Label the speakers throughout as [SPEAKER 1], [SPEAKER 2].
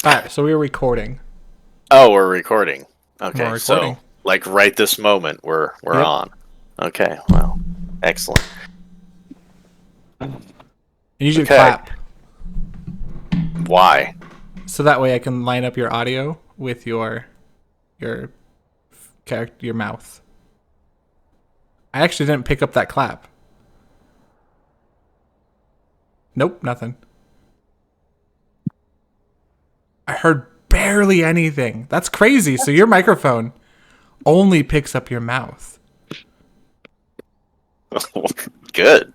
[SPEAKER 1] All right, so we're recording.
[SPEAKER 2] Oh, we're recording.
[SPEAKER 1] We're
[SPEAKER 2] Okay,
[SPEAKER 1] recording.
[SPEAKER 2] so like right this moment we're
[SPEAKER 1] Yep.
[SPEAKER 2] on. Okay, well, excellent.
[SPEAKER 1] You should
[SPEAKER 2] Okay,
[SPEAKER 1] clap
[SPEAKER 2] why?
[SPEAKER 1] so that way I can line up your audio with your character, your mouth. I actually didn't pick up that clap. Nope, nothing. I heard barely anything. That's crazy. So your microphone only picks up your mouth.
[SPEAKER 2] Good.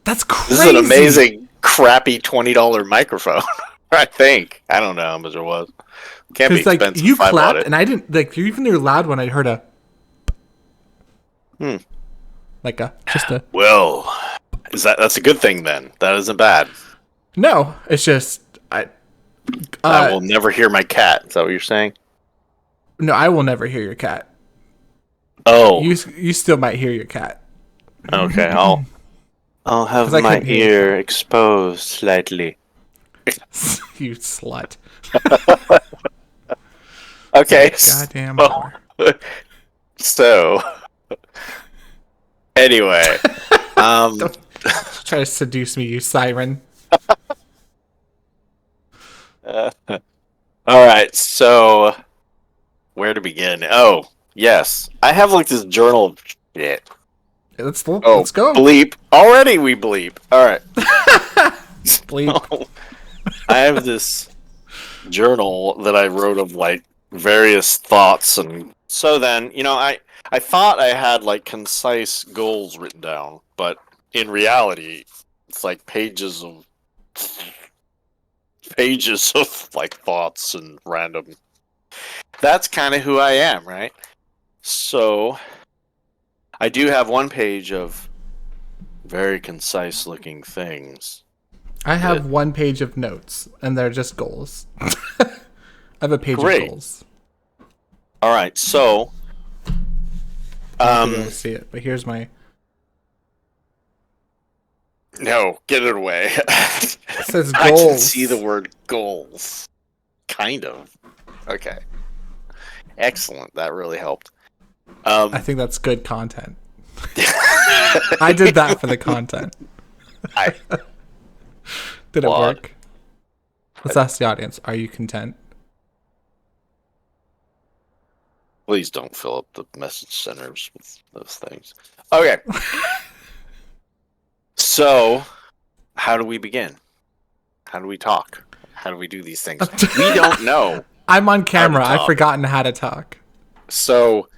[SPEAKER 1] That's
[SPEAKER 2] This is an
[SPEAKER 1] crazy.
[SPEAKER 2] amazing, crappy $20 microphone. I think. I don't know how much it was. Can't be
[SPEAKER 1] Because like
[SPEAKER 2] expensive
[SPEAKER 1] you
[SPEAKER 2] if I bought
[SPEAKER 1] clapped
[SPEAKER 2] it.
[SPEAKER 1] and I didn't like even your loud one. I heard a
[SPEAKER 2] Hmm.
[SPEAKER 1] like a just a
[SPEAKER 2] Well, that's a good thing then. That isn't bad.
[SPEAKER 1] no. It's just I
[SPEAKER 2] I
[SPEAKER 1] uh
[SPEAKER 2] will never hear my cat. Is that what you're saying?
[SPEAKER 1] no. I will never hear your cat.
[SPEAKER 2] Oh,
[SPEAKER 1] You still might hear your cat.
[SPEAKER 2] okay. I'll have
[SPEAKER 1] 'Cause I
[SPEAKER 2] my
[SPEAKER 1] couldn't hear your
[SPEAKER 2] ear exposed slightly.
[SPEAKER 1] You slut.
[SPEAKER 2] Okay.
[SPEAKER 1] Goddamn whore.
[SPEAKER 2] So anyway, um,
[SPEAKER 1] Don't try to seduce me, you siren.
[SPEAKER 2] all right. So where to begin? Oh, yes, I have like this journal of shit. Oh,
[SPEAKER 1] Let's go.
[SPEAKER 2] bleep! Already we bleep. All right.
[SPEAKER 1] Bleep.
[SPEAKER 2] I have this journal that I wrote of like various thoughts, and so then I thought I had like concise goals written down, but in reality, it's like pages of like thoughts and random. That's kind of who I am, right? So I do have one page of very concise looking things.
[SPEAKER 1] I have one page of notes, and they're just goals. I have a page
[SPEAKER 2] Great.
[SPEAKER 1] of goals.
[SPEAKER 2] All right, so
[SPEAKER 1] I don't see it, but here's my.
[SPEAKER 2] no, get it away.
[SPEAKER 1] It says
[SPEAKER 2] I
[SPEAKER 1] goals.
[SPEAKER 2] can see the word goals. Kind of. Okay. Excellent. That really helped.
[SPEAKER 1] I think that's good content. I did that for the content.
[SPEAKER 2] I
[SPEAKER 1] Did it
[SPEAKER 2] applaud.
[SPEAKER 1] work? Let's ask the audience. Are you content?
[SPEAKER 2] Please don't fill up the message centers with those things. Okay. So, how do we begin? How do we talk? How do we do these things? We don't know.
[SPEAKER 1] I'm on camera. I've
[SPEAKER 2] talk.
[SPEAKER 1] forgotten how to talk.
[SPEAKER 2] So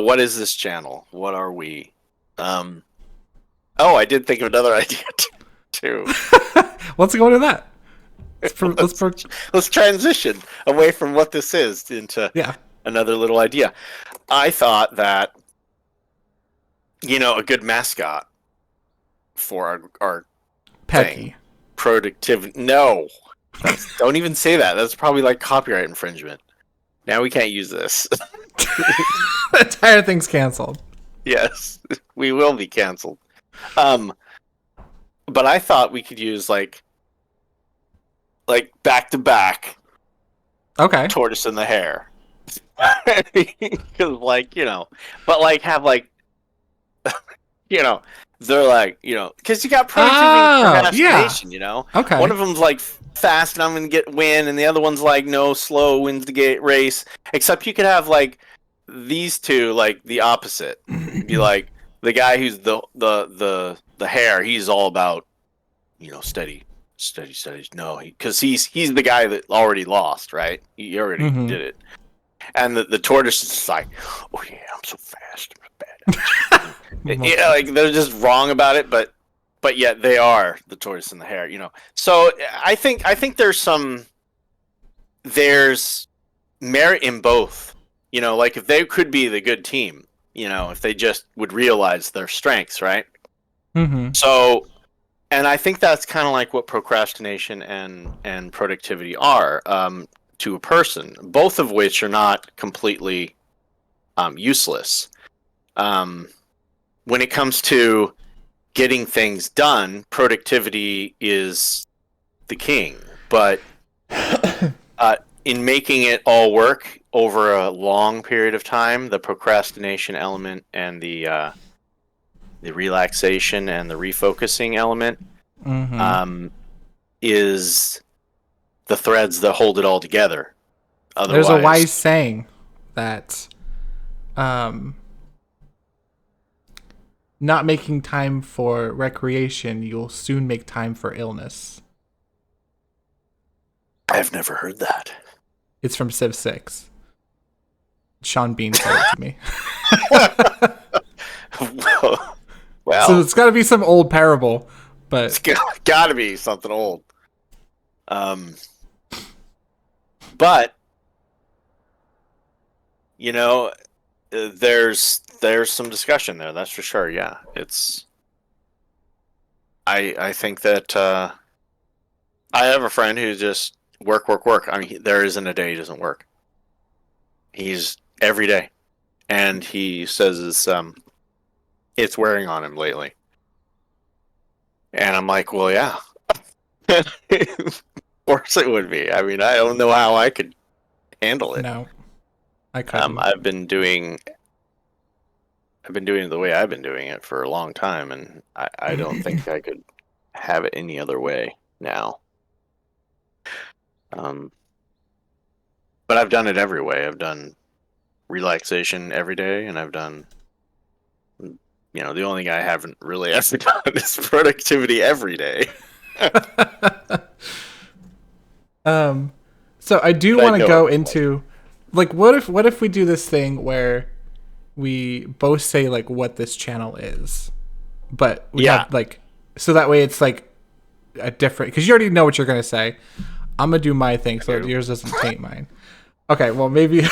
[SPEAKER 2] what is this channel? What are we? Oh, I did think of another idea too.
[SPEAKER 1] Let's go into that.
[SPEAKER 2] Let's transition away from what this is into
[SPEAKER 1] Yeah.
[SPEAKER 2] another little idea. I thought that a good mascot for our
[SPEAKER 1] Pecky.
[SPEAKER 2] thing, productivity. No, don't even say that. That's probably like copyright infringement. Now we can't use this.
[SPEAKER 1] The entire thing's canceled.
[SPEAKER 2] Yes, we will be canceled. But I thought we could use like back to back
[SPEAKER 1] Okay.
[SPEAKER 2] tortoise and the hare. Because but like have like they're like because you got productivity and procrastination.
[SPEAKER 1] Okay.
[SPEAKER 2] One of them's like fast and I'm gonna win, and the other one's like no, slow wins the race. Except you could have like these two like the opposite. Be like the guy who's the hare. He's all about steady. No, because he's the guy that already lost, right? He already did it. And the tortoise is like, oh yeah, I'm so fast. I'm bad. Like they're just wrong about it, but yet they are the tortoise and the hare. So I think there's merit in both. Like if they could be the good team, if they just would realize their strengths, right?
[SPEAKER 1] Mm-hmm.
[SPEAKER 2] So, and I think that's kind of like what procrastination and productivity are to a person, both of which are not completely useless. When it comes to getting things done, productivity is the king. but in making it all work over a long period of time, the procrastination element and the relaxation and the refocusing element is the threads that hold it all together.
[SPEAKER 1] There's a
[SPEAKER 2] Otherwise,
[SPEAKER 1] wise saying that um, not making time for recreation, you'll soon make time for illness.
[SPEAKER 2] I've never heard that.
[SPEAKER 1] It's from Civ 6. Sean Bean said it to me.
[SPEAKER 2] Well,
[SPEAKER 1] So it's got to be some old parable,
[SPEAKER 2] it's
[SPEAKER 1] but
[SPEAKER 2] got to be something old. But you know, there's some discussion there. That's for sure. Yeah, it's. I think that I have a friend who just work. I mean, there isn't a day he doesn't work. He's every day, and he says it's wearing on him lately. And I'm like, well, yeah. Of course it would be. I mean, I don't know how I could handle it.
[SPEAKER 1] no, I couldn't.
[SPEAKER 2] I've been doing it the way I've been doing it for a long time, and I don't think I could have it any other way now. But I've done it every way. I've done relaxation every day, and I've done, the only thing I haven't really ever done is productivity every day.
[SPEAKER 1] So I do
[SPEAKER 2] But I
[SPEAKER 1] want to
[SPEAKER 2] know
[SPEAKER 1] go
[SPEAKER 2] it.
[SPEAKER 1] into, like, what if we do this thing where we both say like what this channel is, but we
[SPEAKER 2] Yeah.
[SPEAKER 1] have like, so that way it's like a different, because you already know what you're gonna say. I'm gonna do my thing so
[SPEAKER 2] do.
[SPEAKER 1] yours doesn't taint mine. Okay, well maybe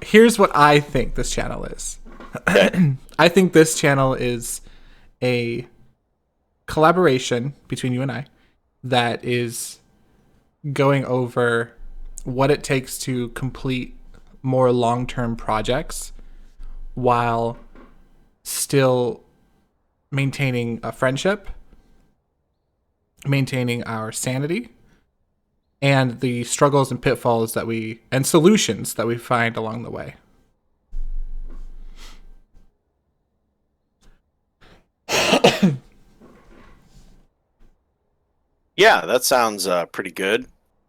[SPEAKER 1] here's what I think this channel is.
[SPEAKER 2] Okay.
[SPEAKER 1] I think this channel is a collaboration between you and I that is going over what it takes to complete more long-term projects while still maintaining a friendship, maintaining our sanity, and the struggles and pitfalls and solutions that we find along the way.
[SPEAKER 2] Yeah, that sounds pretty good.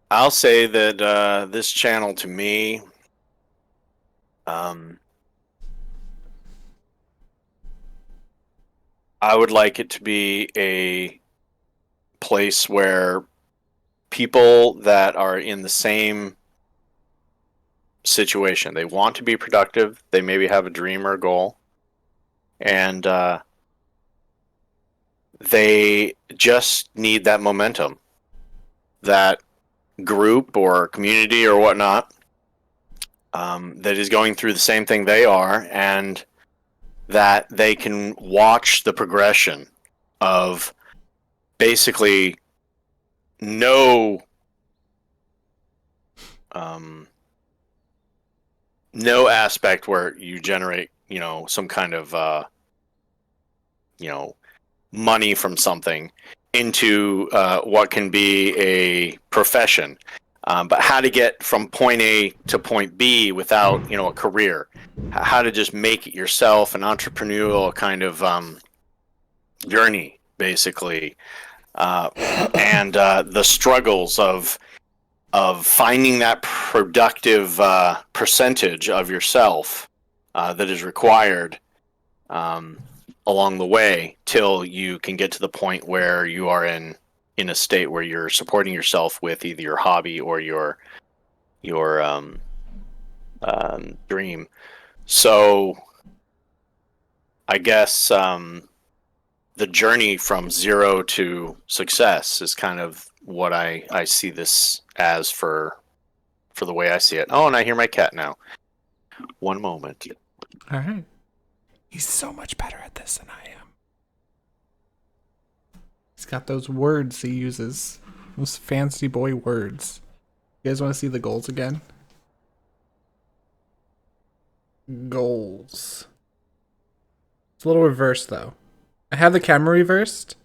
[SPEAKER 2] I'll say that this channel to me, I would like it to be a place where people that are in the same situation, they want to be productive, they maybe have a dream or a goal, and they just need that momentum, that group or community or whatnot that is going through the same thing they are, and that they can watch the progression of basically no no aspect where you generate some kind of money from something into what can be a profession, but how to get from point A to point B without a career, how to just make it yourself, an entrepreneurial kind of journey basically, and the struggles of finding that productive percentage of yourself that is required along the way till you can get to the point where you are in a state where you're supporting yourself with either your hobby or your dream. So I guess the journey from zero to success is kind of what I see this as for the way I see it. Oh, and I hear my cat now. One moment.
[SPEAKER 1] All right. He's so much better at this than I am. He's got those words he uses. Those fancy boy words. You guys want to see the goals again? Goals. It's a little reversed though. I have the camera reversed.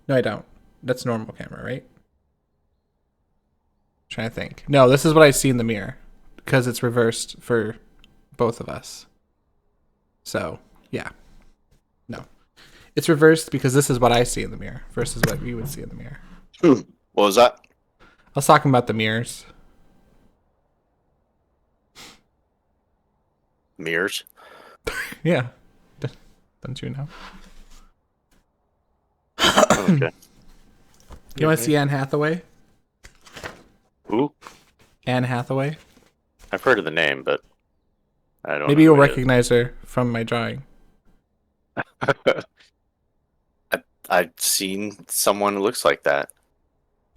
[SPEAKER 1] No, I don't. That's normal camera, right? Trying to think. No, this is what I see in the mirror because it's reversed for both of us. So, yeah. No. It's reversed because this is what I see in the mirror versus what you would see in the mirror.
[SPEAKER 2] What was that?
[SPEAKER 1] I was talking about the mirrors.
[SPEAKER 2] Mirrors?
[SPEAKER 1] Yeah. Don't you know?
[SPEAKER 2] Okay.
[SPEAKER 1] You want to see Anne Hathaway?
[SPEAKER 2] Who?
[SPEAKER 1] Anne Hathaway?
[SPEAKER 2] I've heard of the name, but I don't
[SPEAKER 1] Maybe
[SPEAKER 2] know
[SPEAKER 1] you'll
[SPEAKER 2] who it
[SPEAKER 1] recognize her from my drawing.
[SPEAKER 2] is. I've seen someone who looks like that.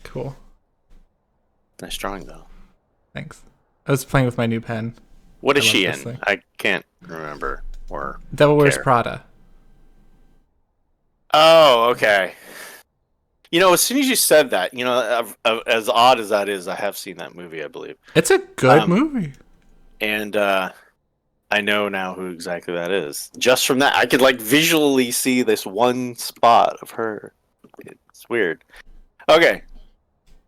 [SPEAKER 1] Cool.
[SPEAKER 2] Nice drawing, though.
[SPEAKER 1] Thanks. I was playing with my new pen.
[SPEAKER 2] What is
[SPEAKER 1] I love
[SPEAKER 2] she
[SPEAKER 1] this
[SPEAKER 2] in?
[SPEAKER 1] thing.
[SPEAKER 2] I can't remember or
[SPEAKER 1] Devil Wears
[SPEAKER 2] care.
[SPEAKER 1] Prada.
[SPEAKER 2] Oh, okay. You know, as soon as you said that, you know, as odd as that is, I have seen that movie, I believe.
[SPEAKER 1] It's a good movie.
[SPEAKER 2] And I know now who exactly that is. Just from that, I could like visually see this one spot of her. It's weird. Okay.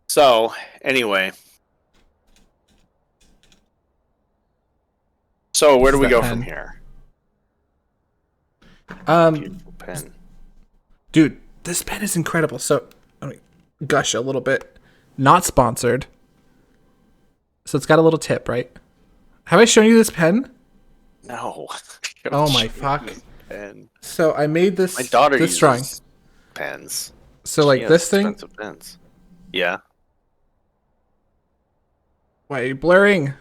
[SPEAKER 2] So, anyway. So, where do we go from here? Beautiful pen.
[SPEAKER 1] Dude, this pen is incredible. So, let me gush a little bit. Not sponsored. So, it's got a little tip, right? Have I shown you this pen?
[SPEAKER 2] No.
[SPEAKER 1] Oh my fuck.
[SPEAKER 2] Pen.
[SPEAKER 1] So, I made this
[SPEAKER 2] My daughter
[SPEAKER 1] this
[SPEAKER 2] uses
[SPEAKER 1] drawing.
[SPEAKER 2] pens.
[SPEAKER 1] So,
[SPEAKER 2] She
[SPEAKER 1] like
[SPEAKER 2] has
[SPEAKER 1] this thing.
[SPEAKER 2] expensive pens. Yeah.
[SPEAKER 1] Why are you blurring?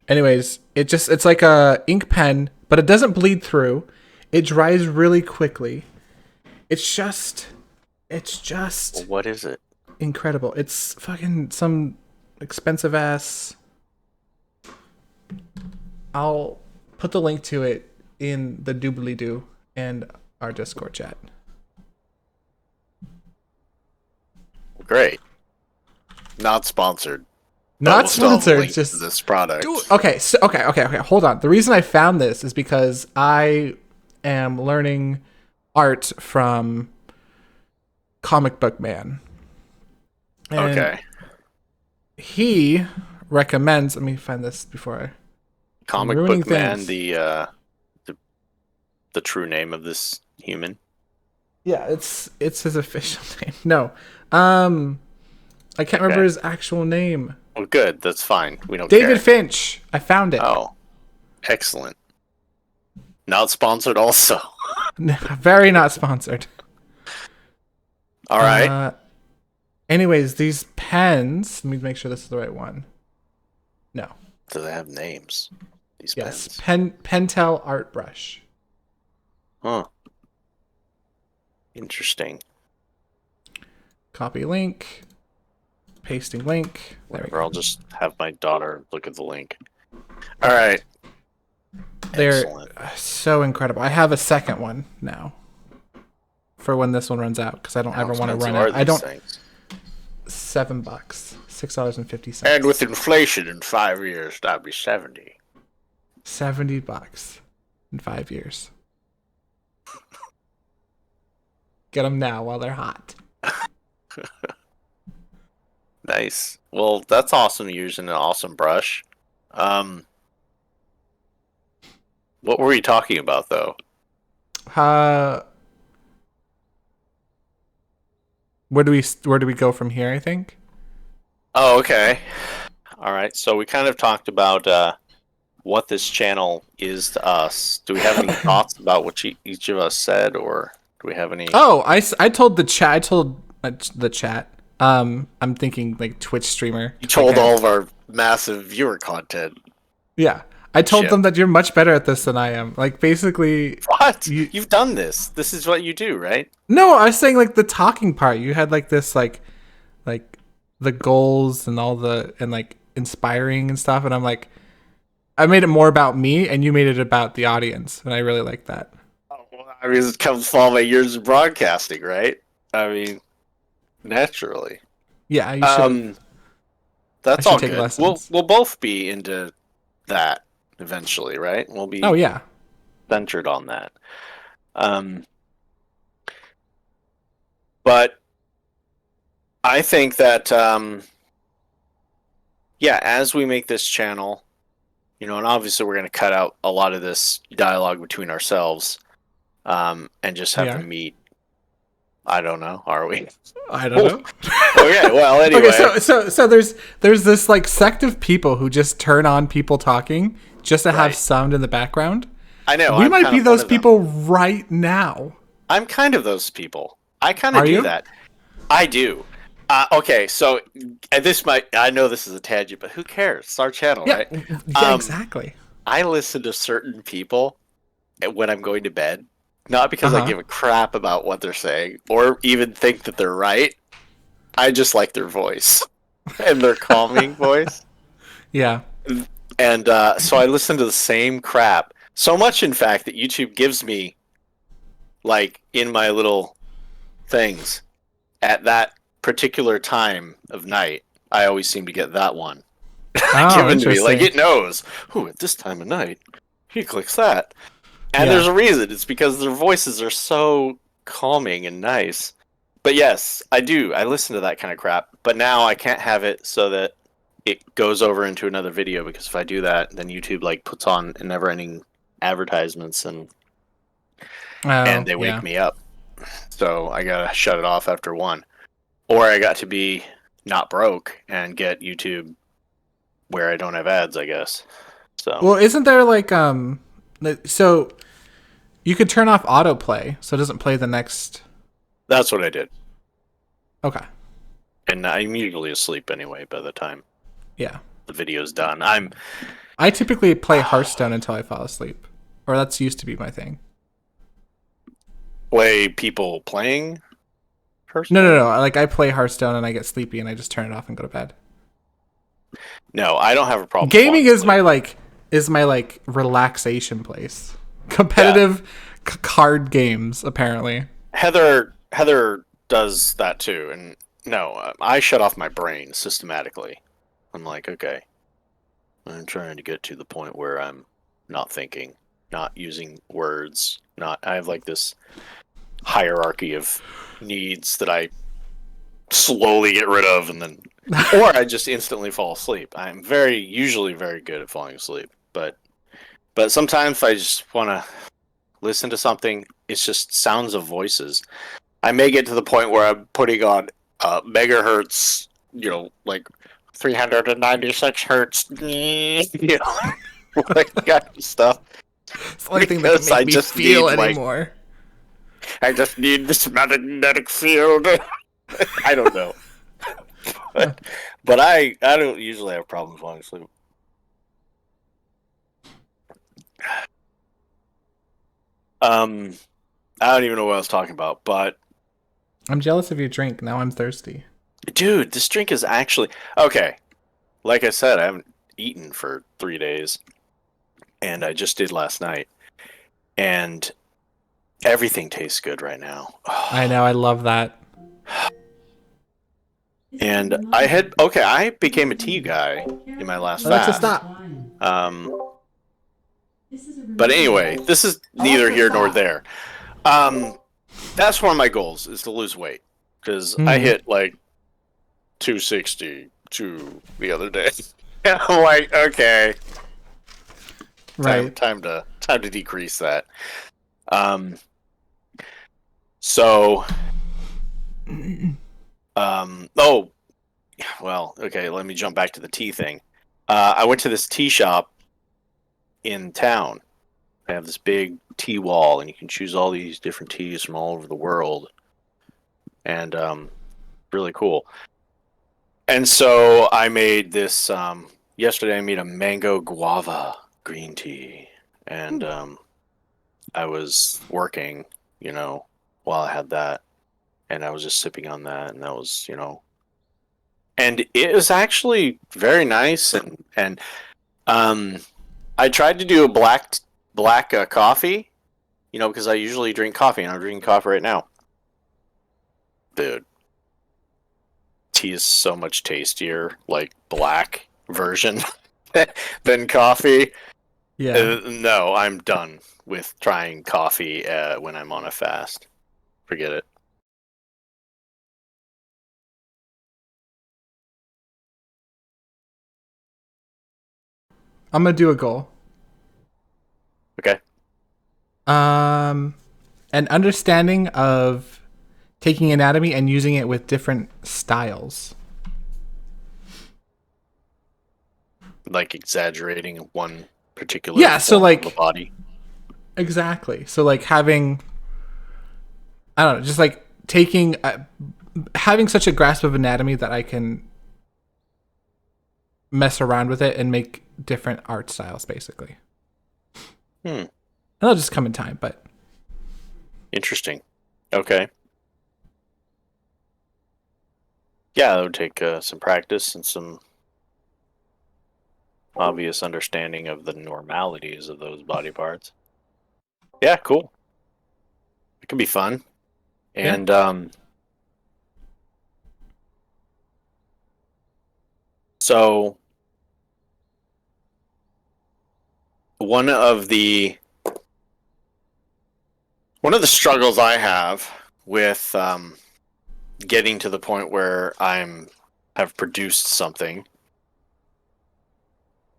[SPEAKER 1] Anyways, it's like a ink pen, but it doesn't bleed through. It dries really quickly. It's just
[SPEAKER 2] Well, what is it?
[SPEAKER 1] incredible. It's fucking some expensive ass. I'll put the link to it in the doobly doo and our Discord chat.
[SPEAKER 2] Great. Not sponsored.
[SPEAKER 1] Not
[SPEAKER 2] We'll still have a
[SPEAKER 1] sponsored,
[SPEAKER 2] link
[SPEAKER 1] just
[SPEAKER 2] to this product.
[SPEAKER 1] Okay, so okay. Hold on. The reason I found this is because I am learning art from Comic Book Man. And
[SPEAKER 2] Okay.
[SPEAKER 1] he recommends. Let me find this before I.
[SPEAKER 2] Comic
[SPEAKER 1] ruining
[SPEAKER 2] Book Man,
[SPEAKER 1] things.
[SPEAKER 2] the true name of this human.
[SPEAKER 1] Yeah, it's his official name. No, I can't remember his actual name.
[SPEAKER 2] Well, good. That's fine. We don't
[SPEAKER 1] David
[SPEAKER 2] care.
[SPEAKER 1] Finch. I found it.
[SPEAKER 2] Oh, excellent. Not sponsored also.
[SPEAKER 1] Very not sponsored.
[SPEAKER 2] All right.
[SPEAKER 1] Anyways, these pens. Let me make sure this is the right one. No.
[SPEAKER 2] Do they have names? These
[SPEAKER 1] Yes.
[SPEAKER 2] pens.
[SPEAKER 1] Pentel art brush.
[SPEAKER 2] Huh. Interesting.
[SPEAKER 1] Copy link. Pasting link. There we
[SPEAKER 2] Whatever.
[SPEAKER 1] go.
[SPEAKER 2] I'll just have my daughter look at the link. All right.
[SPEAKER 1] They're
[SPEAKER 2] Excellent.
[SPEAKER 1] so incredible. I have a second one now. For when this one runs out, because I don't
[SPEAKER 2] How
[SPEAKER 1] ever want to
[SPEAKER 2] expensive
[SPEAKER 1] run
[SPEAKER 2] are
[SPEAKER 1] out. I
[SPEAKER 2] these
[SPEAKER 1] don't.
[SPEAKER 2] things?
[SPEAKER 1] $7, $6.50.
[SPEAKER 2] And with inflation in 5 years, that'd be 70.
[SPEAKER 1] $70 in 5 years. Get them now while they're hot.
[SPEAKER 2] Nice. Well, that's awesome. You're using an awesome brush. What were you talking about, though?
[SPEAKER 1] Where do we go from here? I think.
[SPEAKER 2] Oh, okay. All right. So we kind of talked about what this channel is to us. Do we have any thoughts about what each of us said, or do we have any?
[SPEAKER 1] Oh, I told the chat. I told the chat. I'm thinking like Twitch streamer.
[SPEAKER 2] You told all of our massive viewer content.
[SPEAKER 1] Yeah. I told
[SPEAKER 2] Shit.
[SPEAKER 1] them that you're much better at this than I am. Like basically
[SPEAKER 2] What? You've done this. This is what you do, right?
[SPEAKER 1] No, I was saying like the talking part. You had like this like the goals and all the and like inspiring and stuff, and I'm like I made it more about me and you made it about the audience, and I really like that.
[SPEAKER 2] Oh, well, I mean, it comes from all my years of broadcasting, right? I mean, naturally.
[SPEAKER 1] Yeah, you should.
[SPEAKER 2] That's
[SPEAKER 1] I should
[SPEAKER 2] all
[SPEAKER 1] take
[SPEAKER 2] good.
[SPEAKER 1] lessons.
[SPEAKER 2] We'll both be into that eventually, right? We'll be
[SPEAKER 1] Oh yeah.
[SPEAKER 2] centered on that. But I think that yeah, as we make this channel, and obviously we're going to cut out a lot of this dialogue between ourselves, and just
[SPEAKER 1] We
[SPEAKER 2] have the
[SPEAKER 1] are.
[SPEAKER 2] meat. I don't know. Are we?
[SPEAKER 1] I don't know.
[SPEAKER 2] Okay. Well,
[SPEAKER 1] Okay,
[SPEAKER 2] anyway.
[SPEAKER 1] so there's this like sect of people who just turn on people talking just to have
[SPEAKER 2] Right.
[SPEAKER 1] sound in the background.
[SPEAKER 2] I know.
[SPEAKER 1] We
[SPEAKER 2] I'm
[SPEAKER 1] might
[SPEAKER 2] kind
[SPEAKER 1] be
[SPEAKER 2] of one
[SPEAKER 1] those
[SPEAKER 2] of them.
[SPEAKER 1] people right now.
[SPEAKER 2] I'm kind of those people. I kind of
[SPEAKER 1] Are
[SPEAKER 2] do
[SPEAKER 1] you?
[SPEAKER 2] that. I do. Okay, so and this might—I know this is a tangent, but who cares? It's our channel,
[SPEAKER 1] Yeah.
[SPEAKER 2] right?
[SPEAKER 1] Yeah,
[SPEAKER 2] Um,
[SPEAKER 1] exactly.
[SPEAKER 2] I listen to certain people when I'm going to bed, not because I
[SPEAKER 1] Uh-huh.
[SPEAKER 2] give a crap about what they're saying or even think that they're right. I just like their voice and their calming voice.
[SPEAKER 1] Yeah.
[SPEAKER 2] And so I listen to the same crap. So much, in fact, that YouTube gives me, like, in my little things at that particular time of night. I always seem to get that one
[SPEAKER 1] Oh,
[SPEAKER 2] given to me. Like,
[SPEAKER 1] interesting.
[SPEAKER 2] it knows, at this time of night, he clicks that. And
[SPEAKER 1] Yeah.
[SPEAKER 2] there's a reason. It's because their voices are so calming and nice. But yes, I do. I listen to that kind of crap. But now I can't have it so that it goes over into another video, because if I do that, then YouTube like puts on never-ending advertisements, and
[SPEAKER 1] Oh,
[SPEAKER 2] they wake
[SPEAKER 1] yeah.
[SPEAKER 2] me up. So I gotta shut it off after one, or I got to be not broke and get YouTube where I don't have ads, I guess. So
[SPEAKER 1] Well, isn't there like so you could turn off autoplay so it doesn't play the next.
[SPEAKER 2] that's what I did,
[SPEAKER 1] Okay.
[SPEAKER 2] and I'm usually asleep anyway by the time
[SPEAKER 1] Yeah.
[SPEAKER 2] the video's done. I'm
[SPEAKER 1] I typically play Hearthstone until I fall asleep. Or that's used to be my thing.
[SPEAKER 2] play people playing
[SPEAKER 1] No, no,
[SPEAKER 2] Hearthstone.
[SPEAKER 1] no. Like I play Hearthstone and I get sleepy and I just turn it off and go to bed.
[SPEAKER 2] No, I don't have a problem
[SPEAKER 1] Gaming
[SPEAKER 2] falling
[SPEAKER 1] is
[SPEAKER 2] asleep.
[SPEAKER 1] my relaxation place.
[SPEAKER 2] Yeah,
[SPEAKER 1] Competitive card games apparently.
[SPEAKER 2] Heather does that too, and no, I shut off my brain systematically. I'm like, okay, I'm trying to get to the point where I'm not thinking, not using words, not. I have like this hierarchy of needs that I slowly get rid of, and then, or I just instantly fall asleep. I'm usually very good at falling asleep, but sometimes I just want to listen to something. It's just sounds of voices. I may get to the point where I'm putting on megahertz, like 396 hertz, like kind of stuff,
[SPEAKER 1] It's the only thing that can
[SPEAKER 2] because
[SPEAKER 1] make me feel anymore.
[SPEAKER 2] I just need this magnetic field. I don't know, but I don't usually have problems falling asleep. Um, I don't even know what I was talking about, but
[SPEAKER 1] I'm jealous of your drink. Now I'm thirsty.
[SPEAKER 2] dude, this drink is actually okay. Like I said, I haven't eaten for 3 days, and I just did last night, and everything tastes good right now.
[SPEAKER 1] I know, I love that.
[SPEAKER 2] And I became a tea guy in my last
[SPEAKER 1] Alexa,
[SPEAKER 2] fast.
[SPEAKER 1] stop.
[SPEAKER 2] Um, but anyway, this is neither here nor there. Um, that's one of my goals, is to lose weight, because I
[SPEAKER 1] Hmm.
[SPEAKER 2] hit like 262 the other day. And I'm like, okay, time
[SPEAKER 1] Right.
[SPEAKER 2] time to time to decrease that. Um, so oh well, okay. Let me jump back to the tea thing. I went to this tea shop in town. They have this big tea wall, and you can choose all these different teas from all over the world, and really cool. And so I made this yesterday. I made a mango guava green tea, and I was working, while I had that, and I was just sipping on that, and that was, and it was actually very nice, and um, I tried to do a black coffee, because I usually drink coffee, and I'm drinking coffee right now. Dude, tea is so much tastier, like black version than coffee.
[SPEAKER 1] Yeah.
[SPEAKER 2] No, I'm done with trying coffee when I'm on a fast. Forget it.
[SPEAKER 1] I'm gonna do a goal.
[SPEAKER 2] Okay.
[SPEAKER 1] An understanding of taking anatomy and using it with different styles.
[SPEAKER 2] Like exaggerating one particular
[SPEAKER 1] Yeah, so
[SPEAKER 2] form of the
[SPEAKER 1] like
[SPEAKER 2] body.
[SPEAKER 1] exactly. So like having I don't know, just like taking having such a grasp of anatomy that I can mess around with it and make different art styles basically.
[SPEAKER 2] Hmm.
[SPEAKER 1] And that'll just come in time, but
[SPEAKER 2] Interesting. Okay. Yeah, it would take some practice and some obvious understanding of the normalities of those body parts. Yeah, cool. It can be fun.
[SPEAKER 1] yeah.
[SPEAKER 2] And so one of the one of the struggles I have with getting to the point where have produced something.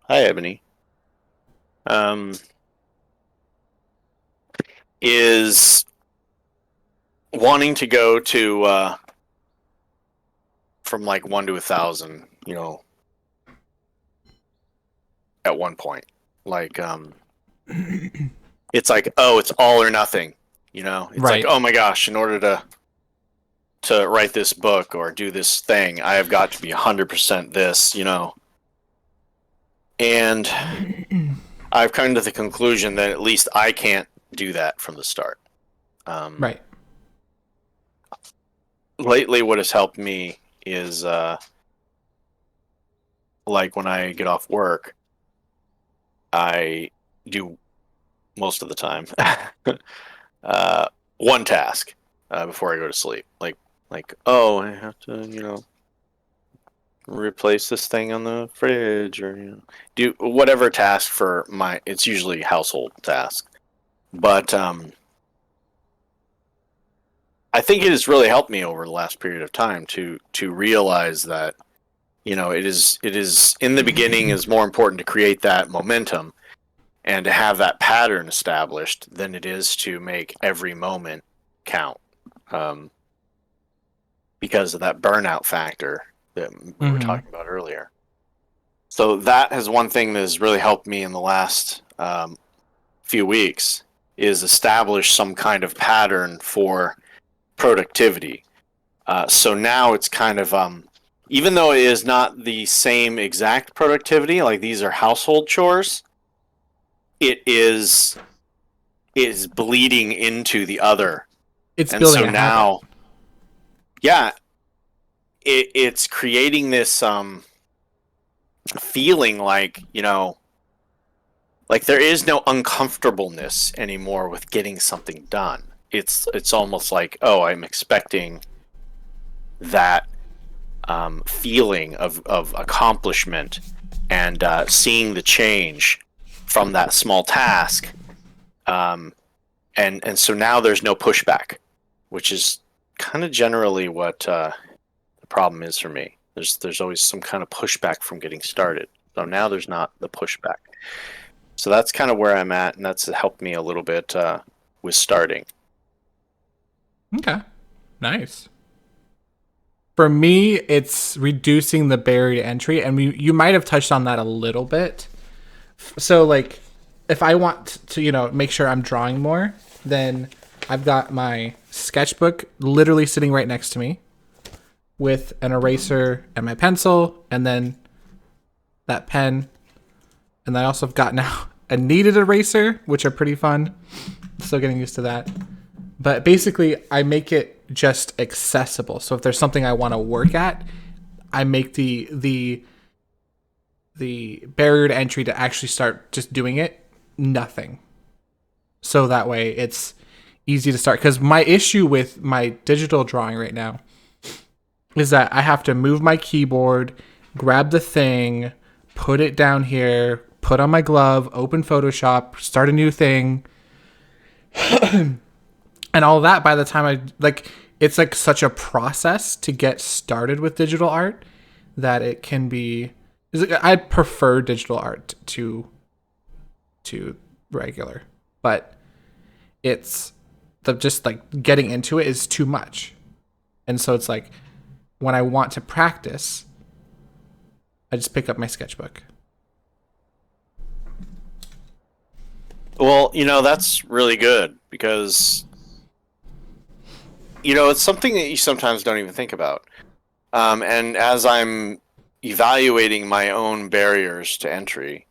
[SPEAKER 2] Hi, Ebony. Um, is wanting to go to from like 1 to 1,000. At one point, like it's like, oh, it's all or nothing. It's like,
[SPEAKER 1] Right.
[SPEAKER 2] oh my gosh, in order to write this book or do this thing, I have got to be 100% this. And I've come to the conclusion that at least I can't do that from the start.
[SPEAKER 1] Right.
[SPEAKER 2] Lately, what has helped me is like when I get off work, I do most of the time uh, one task before I go to sleep. Like, oh, I have to, replace this thing on the fridge, or do whatever task for my. It's usually household task, but I think it has really helped me over the last period of time to realize that it is in the beginning is more important to create that momentum and to have that pattern established than it is to make every moment count, um, because of that burnout factor that we were
[SPEAKER 1] Mm-hmm.
[SPEAKER 2] talking about earlier. So that is one thing that has really helped me in the last few weeks is establish some kind of pattern for productivity. So now it's kind of even though it is not the same exact productivity, like these are household chores, it is bleeding into the other.
[SPEAKER 1] It's
[SPEAKER 2] And
[SPEAKER 1] building
[SPEAKER 2] so
[SPEAKER 1] a habit.
[SPEAKER 2] now, yeah, it's creating this feeling like, like there is no uncomfortableness anymore with getting something done. It's almost like, oh, I'm expecting that feeling of accomplishment and seeing the change from that small task. And so now there's no pushback, which is kind of generally what the problem is for me. There's always some kind of pushback from getting started. So now there's not the pushback. So that's kind of where I'm at, and that's helped me a little bit with starting.
[SPEAKER 1] Okay. Nice. For me, it's reducing the barrier to entry, and you might have touched on that a little bit. So, like, if I want to, make sure I'm drawing more, then I've got my sketchbook literally sitting right next to me with an eraser and my pencil, and then that pen. And I also have got now a kneaded eraser, which are pretty fun. Still getting used to that. But basically, I make it just accessible. So if there's something I want to work at, I make the barrier to entry to actually start just doing it nothing. So that way it's easy to start. Because my issue with my digital drawing right now is that I have to move my keyboard, grab the thing, put it down here, put on my glove, open Photoshop, start a new thing. And all that by the time it's like such a process to get started with digital art that it can be I'd prefer digital art to regular, but it's the just like getting into it is too much. And so it's like when I want to practice, I just pick up my sketchbook.
[SPEAKER 2] Well, that's really good because, it's something that you sometimes don't even think about. And as I'm evaluating my own barriers to entry,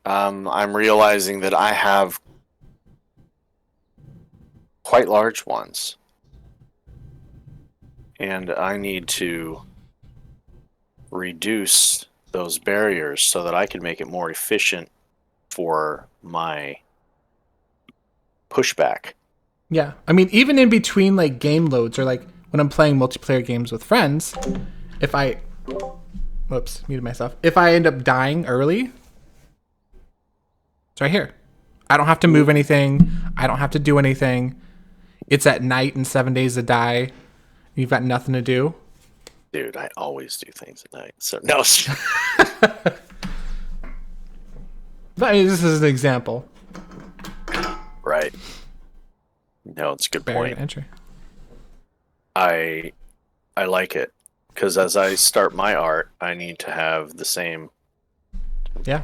[SPEAKER 2] I'm realizing that I have quite large ones. And I need to reduce those barriers so that I can make it more efficient for my pushback.
[SPEAKER 1] Yeah. I mean, even in between like game loads or like when I'm playing multiplayer games with friends, if I whoops, muted myself. If I end up dying early, it's right here. I don't have to move anything. I don't have to do anything. It's at night and 7 days to die. You've got nothing to do.
[SPEAKER 2] Dude, I always do things at night. So no.
[SPEAKER 1] But this is an example.
[SPEAKER 2] Right. No, it's a good
[SPEAKER 1] Barrier
[SPEAKER 2] point.
[SPEAKER 1] to entry.
[SPEAKER 2] I like it because as I start my art, I need to have the same.
[SPEAKER 1] Yeah.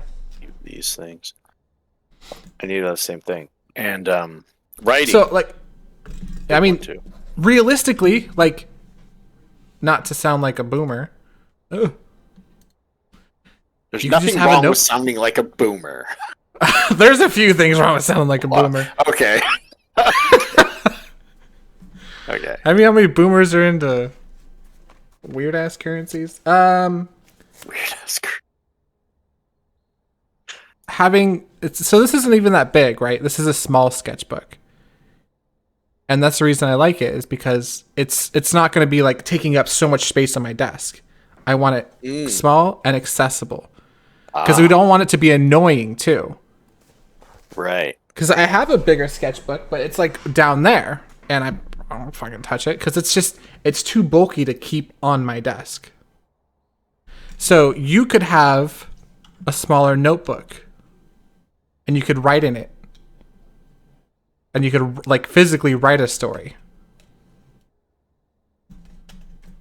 [SPEAKER 2] These things. I need the same thing. And writing.
[SPEAKER 1] So like, I mean, realistically, like, not to sound like a boomer.
[SPEAKER 2] There's nothing wrong with sounding like a boomer.
[SPEAKER 1] There's a few things wrong with sounding like a boomer.
[SPEAKER 2] Okay. Okay.
[SPEAKER 1] I mean, how many boomers are into weird ass currencies?
[SPEAKER 2] Weird ass.
[SPEAKER 1] So this isn't even that big, right? This is a small sketchbook. And that's the reason I like it, is because it's not going to be like taking up so much space on my desk. I want it small and accessible. Because we don't want it to be annoying too.
[SPEAKER 2] Right.
[SPEAKER 1] Because I have a bigger sketchbook, but it's like down there, and I don't fucking touch it because it's too bulky to keep on my desk. So you could have a smaller notebook, and you could write in it, and you could like physically write a story.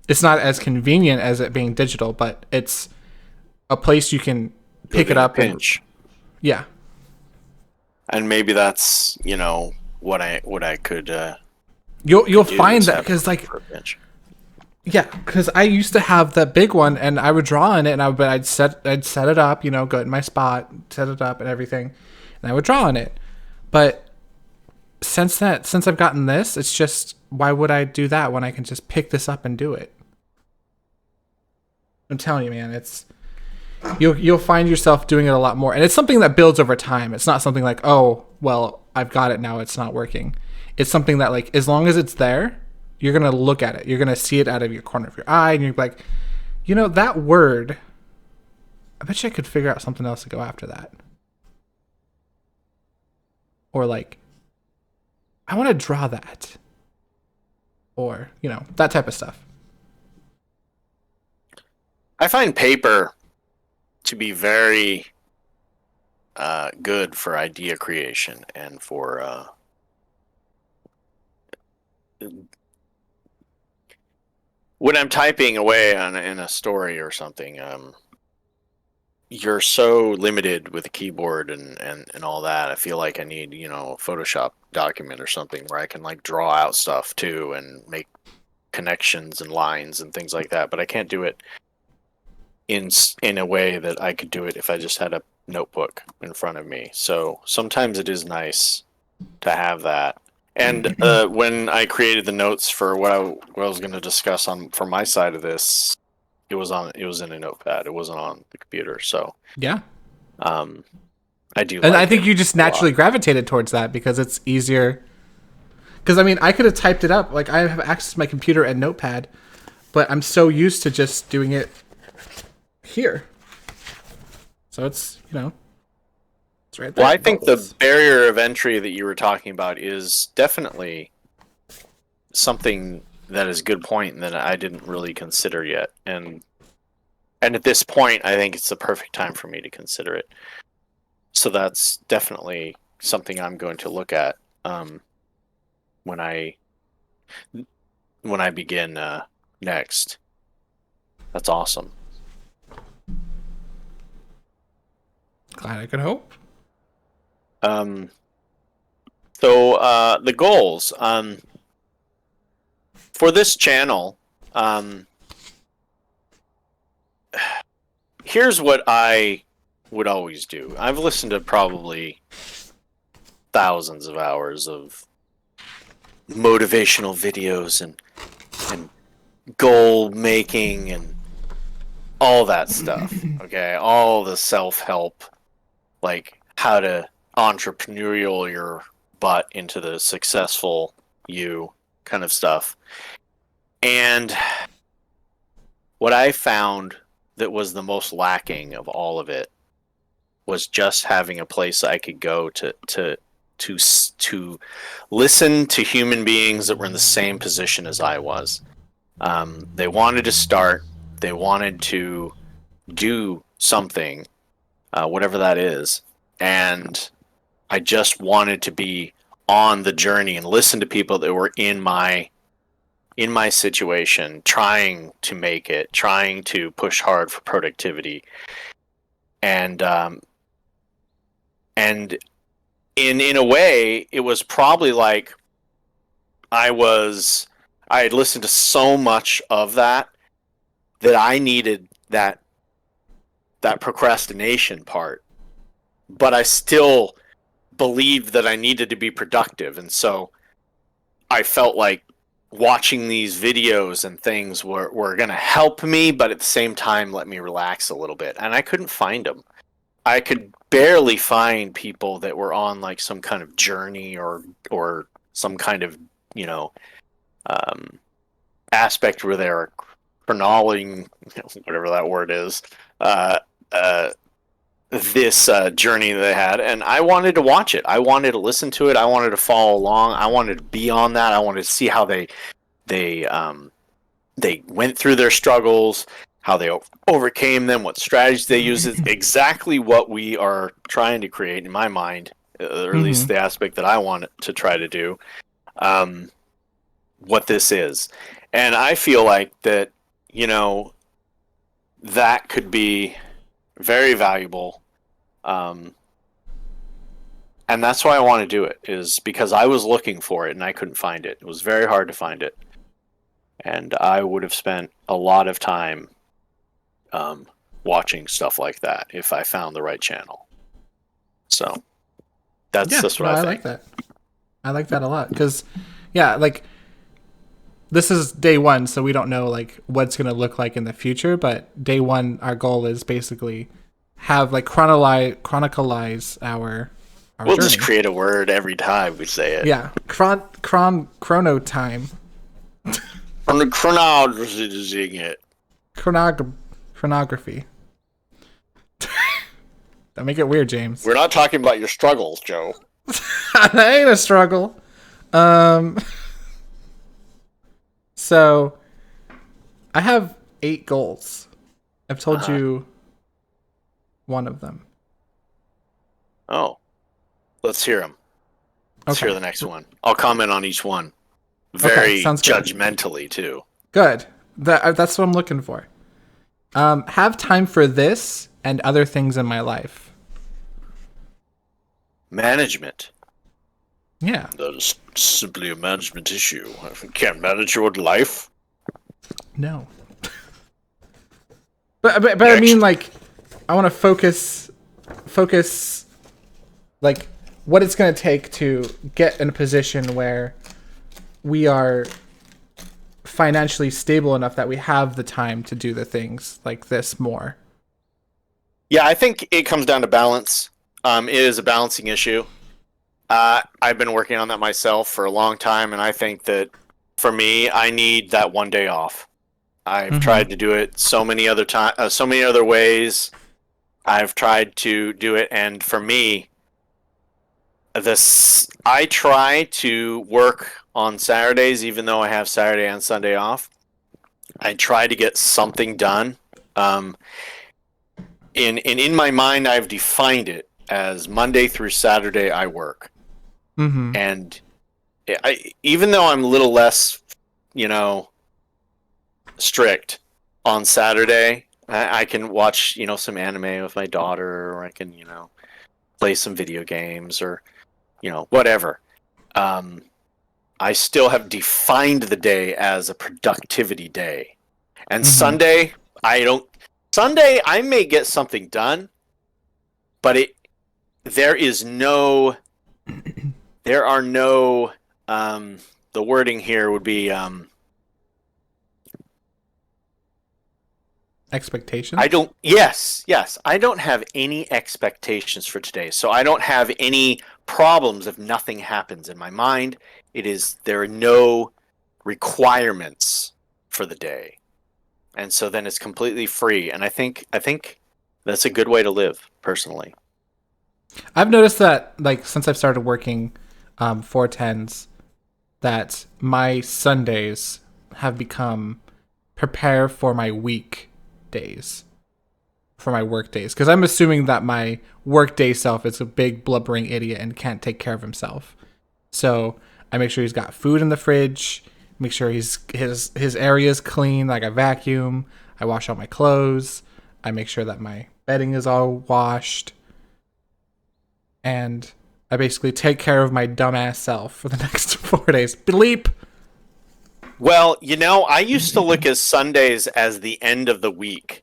[SPEAKER 1] It's not as convenient as it being digital, but it's a place you can pick it up and yeah.
[SPEAKER 2] And maybe that's what I could.
[SPEAKER 1] You'll find that because like yeah, because I used to have that big one and I would draw on it and I'd set it up, go in my spot, set it up and everything, and I would draw on it. But since I've gotten this, it's just, why would I do that when I can just pick this up and do it? I'm telling you, man, it's you'll find yourself doing it a lot more, and it's something that builds over time. It's not something like, oh, well, I've got it now, it's not working. It's something that, like, as long as it's there, you're gonna look at it, you're gonna see it out of your corner of your eye, and you're like, that word, I bet you I could figure out something else to go after that. Or like, I want to draw that, or that type of stuff.
[SPEAKER 2] I find paper to be very good for idea creation and for when I'm typing away in a story or something. You're so limited with a keyboard and all that. I feel like I need a Photoshop document or something where I can like draw out stuff too and make connections and lines and things like that. But I can't do it in a way that I could do it if I just had a notebook in front of me. So sometimes it is nice to have that. And when I created the notes for what I was going to discuss for my side of this, it was in a notepad. It wasn't on the computer. So
[SPEAKER 1] yeah,
[SPEAKER 2] I do.
[SPEAKER 1] And I think you just naturally gravitated towards that because it's easier. Because I mean, I could have typed it up. Like, I have access to my computer and notepad, but I'm so used to just doing it here. So it's it's right there.
[SPEAKER 2] Well, I think the barrier of entry that you were talking about is definitely something that is a good point that I didn't really consider yet. And And at this point, I think it's the perfect time for me to consider it. So that's definitely something I'm going to look at when I begin next. That's awesome.
[SPEAKER 1] Glad I could help.
[SPEAKER 2] So the goals for this channel. Here's what I would always do. I've listened to probably thousands of hours of motivational videos and goal making and all that stuff. Okay, all the self-help, like how to entrepreneurial your butt into the successful you kind of stuff. And what I found that was the most lacking of all of it was just having a place I could go to listen to human beings that were in the same position as I was. They wanted to start. They wanted to do something, whatever that is, and I just wanted to be on the journey and listen to people that were in my situation, trying to make it, trying to push hard for productivity, and in a way, it was probably like I had listened to so much of that I needed that procrastination part, but I still believed that I needed to be productive, and so I felt like watching these videos and things were going to help me, but at the same time let me relax a little bit. And I couldn't find them. I could barely find people that were on like some kind of journey or some kind of, aspect where they're chronologing, whatever that word is, this journey that they had, and I wanted to watch it. I wanted to listen to it. I wanted to follow along. I wanted to be on that. I wanted to see how they went through their struggles, how they overcame them, what strategies they used. It's exactly what we are trying to create in my mind, or at least the aspect that I want to try to do. What this is, and I feel like that, that could be very valuable. And that's why I want to do it, is because I was looking for it and I couldn't find it. It was very hard to find it. And I would have spent a lot of time watching stuff like that if I found the right channel. So that's what I think.
[SPEAKER 1] like that. I like that a lot because, like, this is day one, so we don't know like what's going to look like in the future. But day one, our goal is basically have like chronicleize our
[SPEAKER 2] We'll
[SPEAKER 1] journey.
[SPEAKER 2] Just create a word every time we say it.
[SPEAKER 1] Yeah, chrono time.
[SPEAKER 2] From the chronology it.
[SPEAKER 1] Chronography. Don't make it weird, James.
[SPEAKER 2] We're not talking about your struggles, Joe.
[SPEAKER 1] That ain't a struggle. So, I have 8 goals. I've told you one of them.
[SPEAKER 2] Oh. Let's hear them. Let's hear the next one. I'll comment on each one. Very judgmentally, too.
[SPEAKER 1] Good. That's what I'm looking for. Have time for this and other things in my life.
[SPEAKER 2] Management.
[SPEAKER 1] Yeah.
[SPEAKER 2] That is simply a management issue. If you can't manage your life.
[SPEAKER 1] No. but I mean, like, I want to focus, like, what it's going to take to get in a position where we are financially stable enough that we have the time to do the things like this more.
[SPEAKER 2] Yeah, I think it comes down to balance. It is a balancing issue. I've been working on that myself for a long time, and I think that for me, I need that one day off. I've tried to do it so many other ways. I've tried to do it, and for me, I try to work on Saturdays, even though I have Saturday and Sunday off. I try to get something done Um, in my mind, I've defined it as Monday through Saturday I work,
[SPEAKER 1] Mm-hmm.
[SPEAKER 2] and even though I'm a little less, you know, strict on Saturday, I can watch, some anime with my daughter, or I can, play some video games, or whatever. Um, I still have defined the day as a productivity day. And
[SPEAKER 1] Mm-hmm.
[SPEAKER 2] Sunday, I don't. Sunday, I may get something done, but there is no, there are no. The wording here would be, I
[SPEAKER 1] Expectations.
[SPEAKER 2] don't. Yes, I don't have any expectations for today, so I don't have any problems if nothing happens in my mind. There are no requirements for the day, and so then it's completely free. And I think that's a good way to live, personally.
[SPEAKER 1] I've noticed that, like, since I've started working 410s, that my Sundays have become prepare for my week days, for my work days. Because I'm assuming that my work day self is a big blubbering idiot and can't take care of himself. So I make sure he's got food in the fridge, make sure his area is clean, like I vacuum, I wash all my clothes, I make sure that my bedding is all washed, and I basically take care of my dumbass self for the next 4 days. Bleep.
[SPEAKER 2] Well, I used to look at Sundays as the end of the week.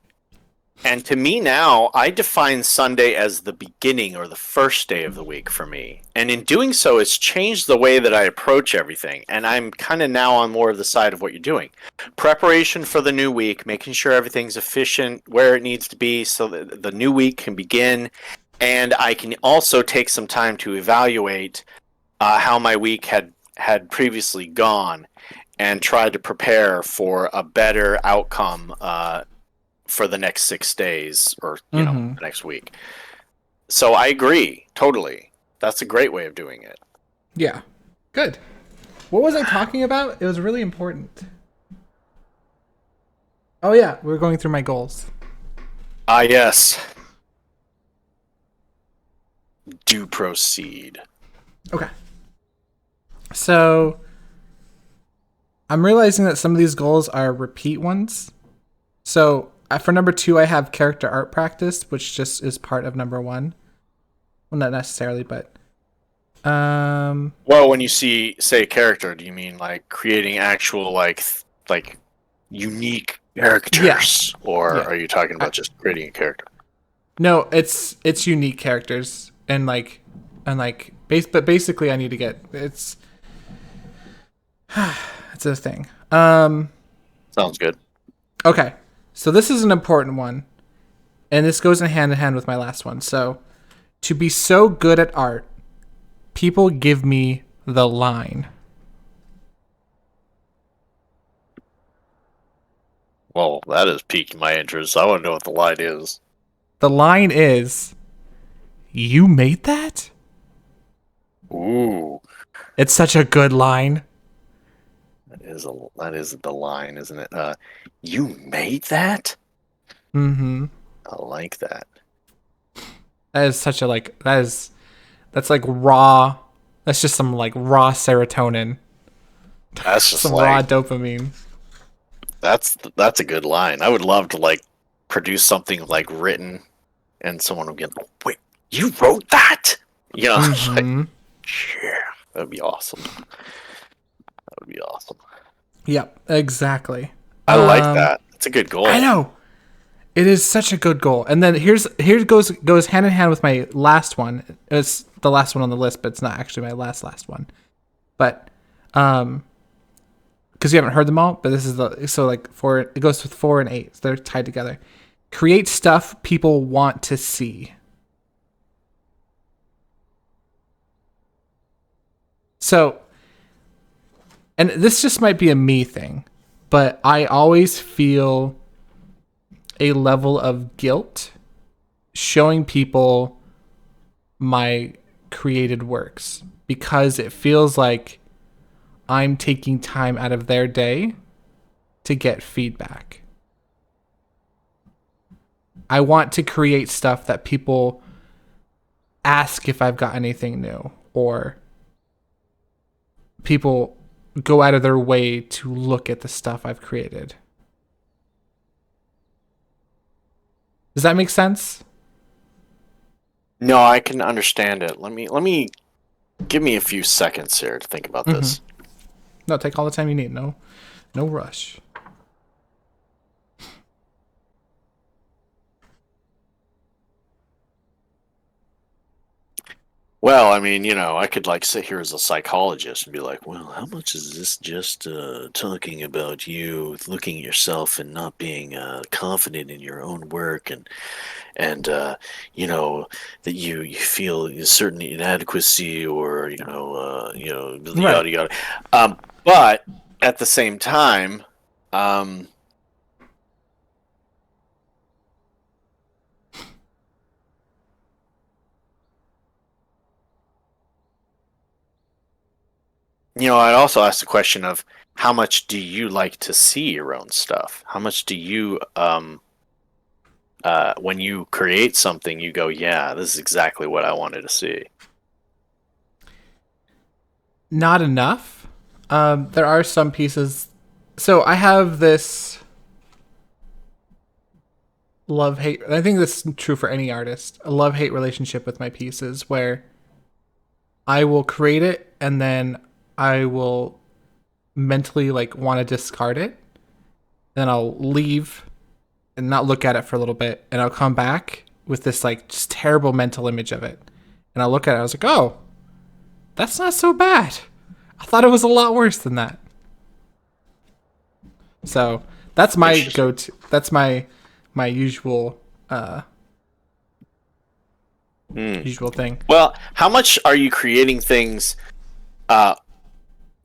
[SPEAKER 2] And to me now, I define Sunday as the beginning or the first day of the week for me. And in doing so, it's changed the way that I approach everything. And I'm kind of now on more of the side of what you're doing. Preparation for the new week, making sure everything's efficient where it needs to be so that the new week can begin. And I can also take some time to evaluate how my week had previously gone, and try to prepare for a better outcome for the next 6 days, or
[SPEAKER 1] Mm-hmm.
[SPEAKER 2] the next week. So I agree totally. That's a great way of doing it.
[SPEAKER 1] Yeah. Good. What was I talking about? It was really important. Oh yeah, we're going through my goals.
[SPEAKER 2] Ah, yes. Do proceed.
[SPEAKER 1] Okay. So I'm realizing that some of these goals are repeat ones. So for number 2, I have character art practice, which just is part of number 1. Well, not necessarily, but
[SPEAKER 2] Well, when you say character, do you mean like creating actual like unique
[SPEAKER 1] yeah,
[SPEAKER 2] characters, or
[SPEAKER 1] yeah.
[SPEAKER 2] are you talking about just creating a character?
[SPEAKER 1] No, it's unique characters, but basically I need to get it's a thing.
[SPEAKER 2] Sounds good.
[SPEAKER 1] Okay, so this is an important one, and this goes in hand with my last one. So, to be so good at art, people give me the line.
[SPEAKER 2] Well, that has piqued my interest. I want to know what the line is.
[SPEAKER 1] The line is, "You made that?"
[SPEAKER 2] Ooh,
[SPEAKER 1] It's such a good line.
[SPEAKER 2] that is the line, isn't it? You made that?
[SPEAKER 1] Mm-hmm.
[SPEAKER 2] I like that.
[SPEAKER 1] That is such a that's like raw. That's just some like raw serotonin,
[SPEAKER 2] That's just
[SPEAKER 1] some raw
[SPEAKER 2] like
[SPEAKER 1] dopamine.
[SPEAKER 2] that's a good line. I would love to like produce something like written, and someone would get, wait, you wrote that? Like,
[SPEAKER 1] Mm-hmm.
[SPEAKER 2] yeah, that'd be awesome. That would be awesome.
[SPEAKER 1] Yep, exactly.
[SPEAKER 2] I like that. It's a good
[SPEAKER 1] I
[SPEAKER 2] goal.
[SPEAKER 1] know. It is such a good goal. And then here goes hand in hand with my last one. It's the last one on the list, but it's not actually my last one. But because you haven't heard them all, but this is it goes with 4 and 8. So they're tied together. Create stuff people want to see. So, and this just might be a me thing, but I always feel a level of guilt showing people my created works, because it feels like I'm taking time out of their day to get feedback. I want to create stuff that people ask if I've got anything new, or people go out of their way to look at the stuff I've created. Does that make sense?
[SPEAKER 2] No, I can understand it. Let me give me a few seconds here to think about this.
[SPEAKER 1] No, take all the time you need. No rush.
[SPEAKER 2] Well, I mean, I could like sit here as a psychologist and be like, well, how much is this just talking about you looking at yourself and not being confident in your own work, and that you feel a certain inadequacy, or
[SPEAKER 1] Right.
[SPEAKER 2] yada yada. But at the same time, um, I'd also ask the question of how much do you like to see your own stuff? How much do you, when you create something, you go, yeah, this is exactly what I wanted to see.
[SPEAKER 1] Not enough. There are some pieces. So I have this love hate. I think this is true for any artist. A love hate relationship with my pieces, where I will create it and then I will mentally like want to discard it. Then I'll leave and not look at it for a little bit, and I'll come back with this like just terrible mental image of it. And I'll look at it. I was like, oh, that's not so bad. I thought it was a lot worse than that. So that's my
[SPEAKER 2] Interesting.
[SPEAKER 1] go-to. That's my usual
[SPEAKER 2] Hmm.
[SPEAKER 1] usual thing.
[SPEAKER 2] Well, how much are you creating things uh,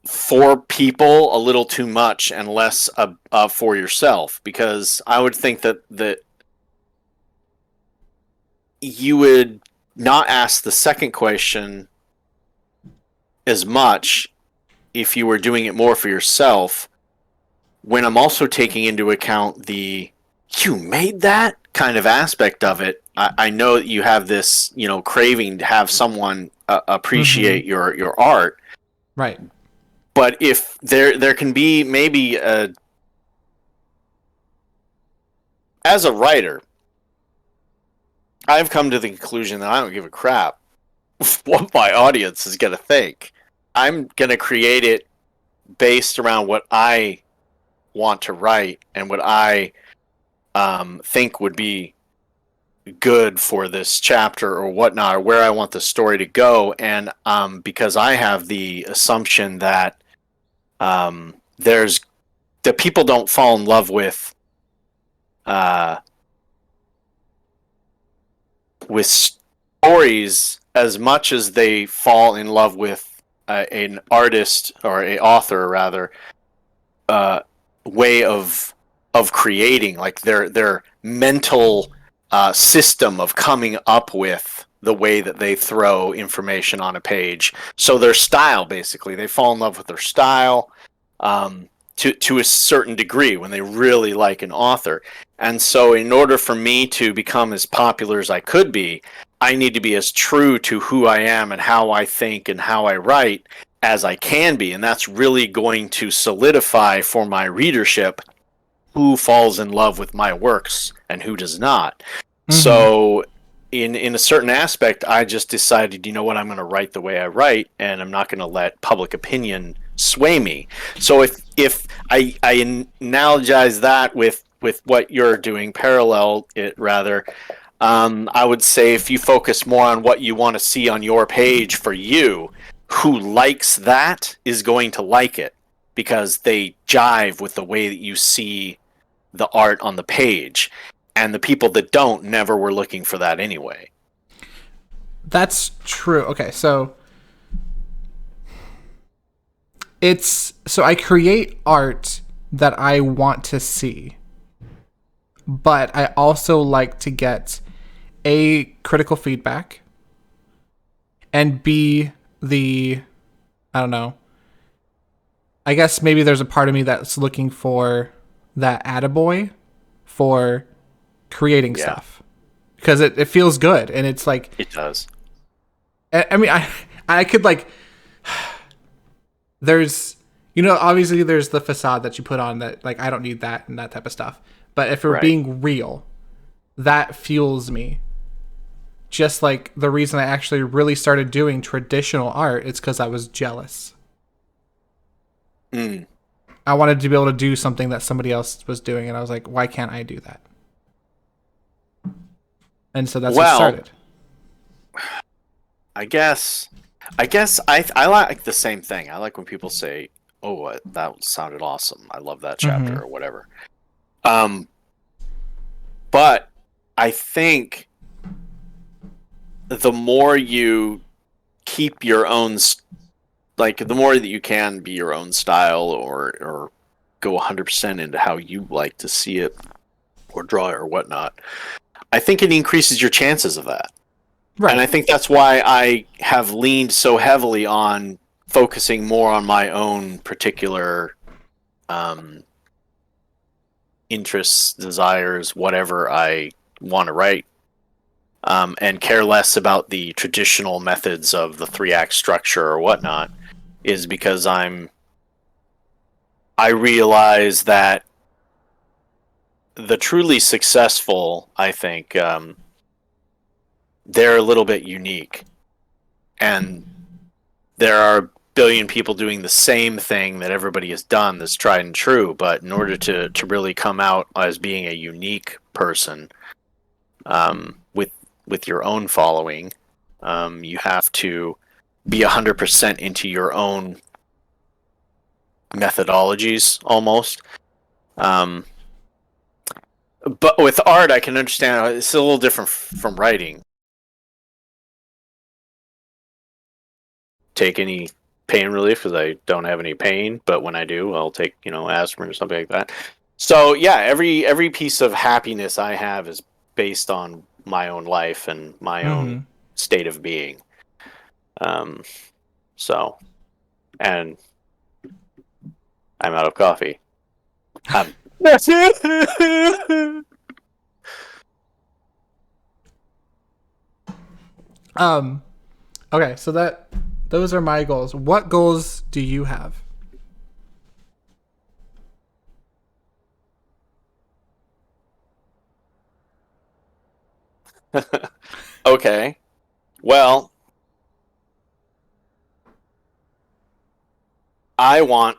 [SPEAKER 2] for people a little too much and less for yourself? Because I would think that you would not ask the second question as much if you were doing it more for yourself, when I'm also taking into account the "you made that" kind of aspect of it. I know that you have this, craving to have someone
[SPEAKER 1] Mm-hmm.
[SPEAKER 2] appreciate your art,
[SPEAKER 1] Right.
[SPEAKER 2] but if there can be maybe as a writer, I've come to the conclusion that I don't give a crap what my audience is going to think. I'm going to create it based around what I want to write and what I think would be good for this chapter or whatnot, or where I want the story to go. And because I have the assumption that there's that people don't fall in love uh, with stories as much as they fall in love with an artist, or a author rather, uh, way of creating, like their mental system of coming up with the way that they throw information on a page. So their style, basically, they fall in love with their style, to a certain degree when they really like an author. And so, in order for me to become as popular as I could be, I need to be as true to who I am and how I think and how I write as I can be. And that's really going to solidify for my readership who falls in love with my works and who does not.
[SPEAKER 1] Mm-hmm.
[SPEAKER 2] So, in a certain aspect, I just decided, you know what, I'm going to write the way I write, and I'm not going to let public opinion sway me. So if I analogize that with what you're doing, parallel it rather, I would say if you focus more on what you want to see on your page for you, who likes that is going to like it because they jive with the way that you see the art on the page. And the people that don't never were looking for that anyway.
[SPEAKER 1] That's true. Okay, so I create art that I want to see, but I also like to get A, critical feedback, and B, the I don't know. I guess maybe there's a part of me that's looking for that attaboy for creating
[SPEAKER 2] Yeah,
[SPEAKER 1] stuff because it feels good and it's like
[SPEAKER 2] it does.
[SPEAKER 1] I mean I could like there's obviously there's the facade that you put on that like I don't need that and that type of stuff, but if we're
[SPEAKER 2] Right.
[SPEAKER 1] being real, that fuels me. Just like the reason I actually really started doing traditional art, it's because I was jealous.
[SPEAKER 2] Mm.
[SPEAKER 1] I wanted to be able to do something that somebody else was doing, and I was like, why can't I do that? And so that's what
[SPEAKER 2] Well,
[SPEAKER 1] started.
[SPEAKER 2] I guess, I like the same thing. I like when people say, "Oh, that sounded awesome. I love that
[SPEAKER 1] Mm-hmm.
[SPEAKER 2] chapter," or whatever. Um, but I think the more you keep your own, like the more that you can be your own style, or go 100% into how you like to see it or draw it or whatnot, I think it increases your chances of that. And
[SPEAKER 1] Right.
[SPEAKER 2] I think that's why I have leaned so heavily on focusing more on my own particular um, interests, desires, whatever I want to write, and care less about the traditional methods of the 3 act structure or whatnot, is because I realize that the truly successful, I think, they're a little bit unique, and there are a billion people doing the same thing that everybody has done that's tried and true. But in order to really come out as being a unique person, with your own following, you have to be 100% into your own methodologies almost. Um, but with art, I can understand it's a little different from writing. Take any pain relief because I don't have any pain, but when I do, I'll take aspirin or something like that. So yeah, every piece of happiness I have is based on my own life and my own
[SPEAKER 1] Mm-hmm.
[SPEAKER 2] state of being. Um, so and I'm out of coffee. That's it.
[SPEAKER 1] Um. Okay. So those are my goals. What goals do you have?
[SPEAKER 2] Okay. Well, I want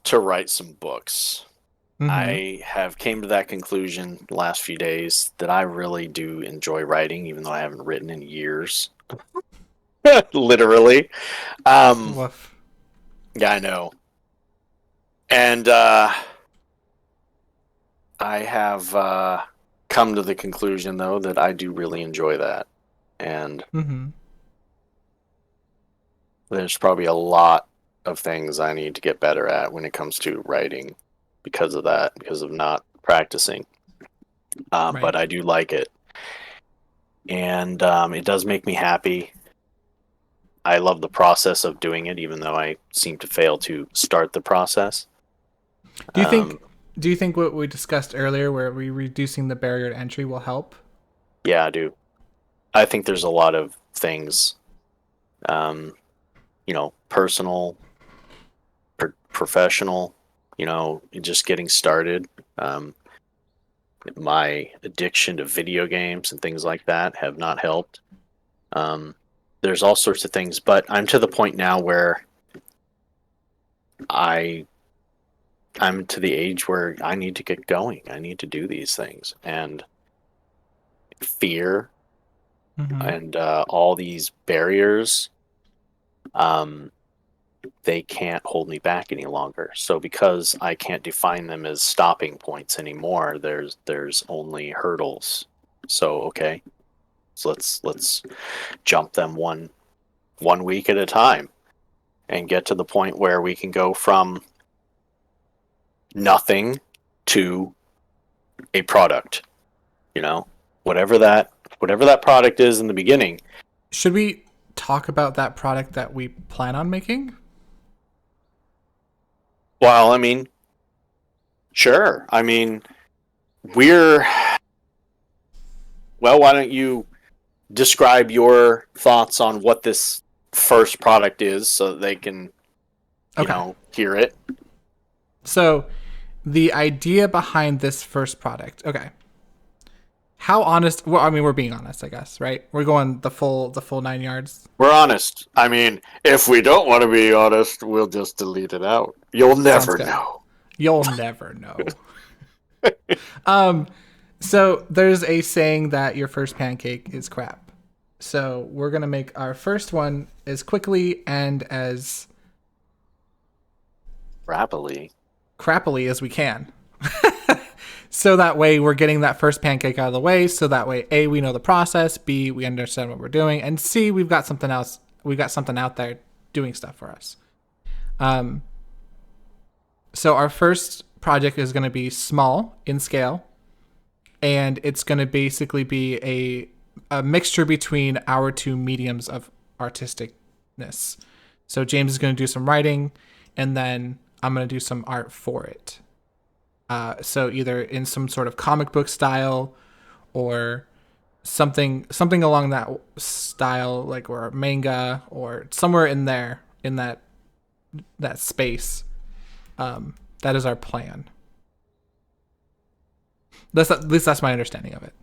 [SPEAKER 2] to write some books.
[SPEAKER 1] Mm-hmm.
[SPEAKER 2] I have came to that conclusion the last few days that I really do enjoy writing, even though I haven't written in years. Literally. Um,
[SPEAKER 1] Woof.
[SPEAKER 2] yeah, I know. And I have come to the conclusion, though, that I do really enjoy that. And
[SPEAKER 1] Mm-hmm.
[SPEAKER 2] there's probably a lot of things I need to get better at when it comes to writing because of that, because of not practicing.
[SPEAKER 1] Right.
[SPEAKER 2] But I do like it. And it does make me happy. I love the process of doing it, even though I seem to fail to start the process.
[SPEAKER 1] Do you
[SPEAKER 2] Um,
[SPEAKER 1] think? Do you think what we discussed earlier, where we reducing the barrier to entry, will help?
[SPEAKER 2] yeah, I do. I think there's a lot of things, um, personal, professional, just getting started. Um, my addiction to video games and things like that have not helped. Um, there's all sorts of things, but I'm to the point now where I I'm to the age where I need to get going. I need to do these things, and fear
[SPEAKER 1] Mm-hmm.
[SPEAKER 2] and all these barriers, um, they can't hold me back any longer. So because I can't define them as stopping points anymore, there's only hurdles. So okay, so let's jump them one week at a time and get to the point where we can go from nothing to a product. You know, whatever that whatever that product is in the beginning.
[SPEAKER 1] Should we talk about that product that we plan on making?
[SPEAKER 2] Well, I mean, sure. I mean, we're Well, why don't you describe your thoughts on what this first product is so that they can,
[SPEAKER 1] Okay.
[SPEAKER 2] hear it?
[SPEAKER 1] So the idea behind this first product. Okay. How honest? Well, I mean, we're being honest, I guess, right? We're going the full 9 yards.
[SPEAKER 2] We're honest. I mean, if we don't want to be honest, we'll just delete it out. You'll
[SPEAKER 1] Sounds
[SPEAKER 2] never
[SPEAKER 1] good.
[SPEAKER 2] know.
[SPEAKER 1] You'll never know. Um, so there's a saying that your first pancake is crap. So we're gonna make our first one as quickly and as
[SPEAKER 2] Rapidly.
[SPEAKER 1] crappily as we can. So that way we're getting that first pancake out of the way. So that way, A, we know the process. B, we understand what we're doing. And C, we've got something else. We've got something out there doing stuff for us. So our first project is going to be small in scale. And it's going to basically be a mixture between our two mediums of artisticness. So James is going to do some writing, and then I'm going to do some art for it. So either in some sort of comic book style, or something along that style, like, or manga, or somewhere in there, in that space. That is our plan. At least that's my understanding of it.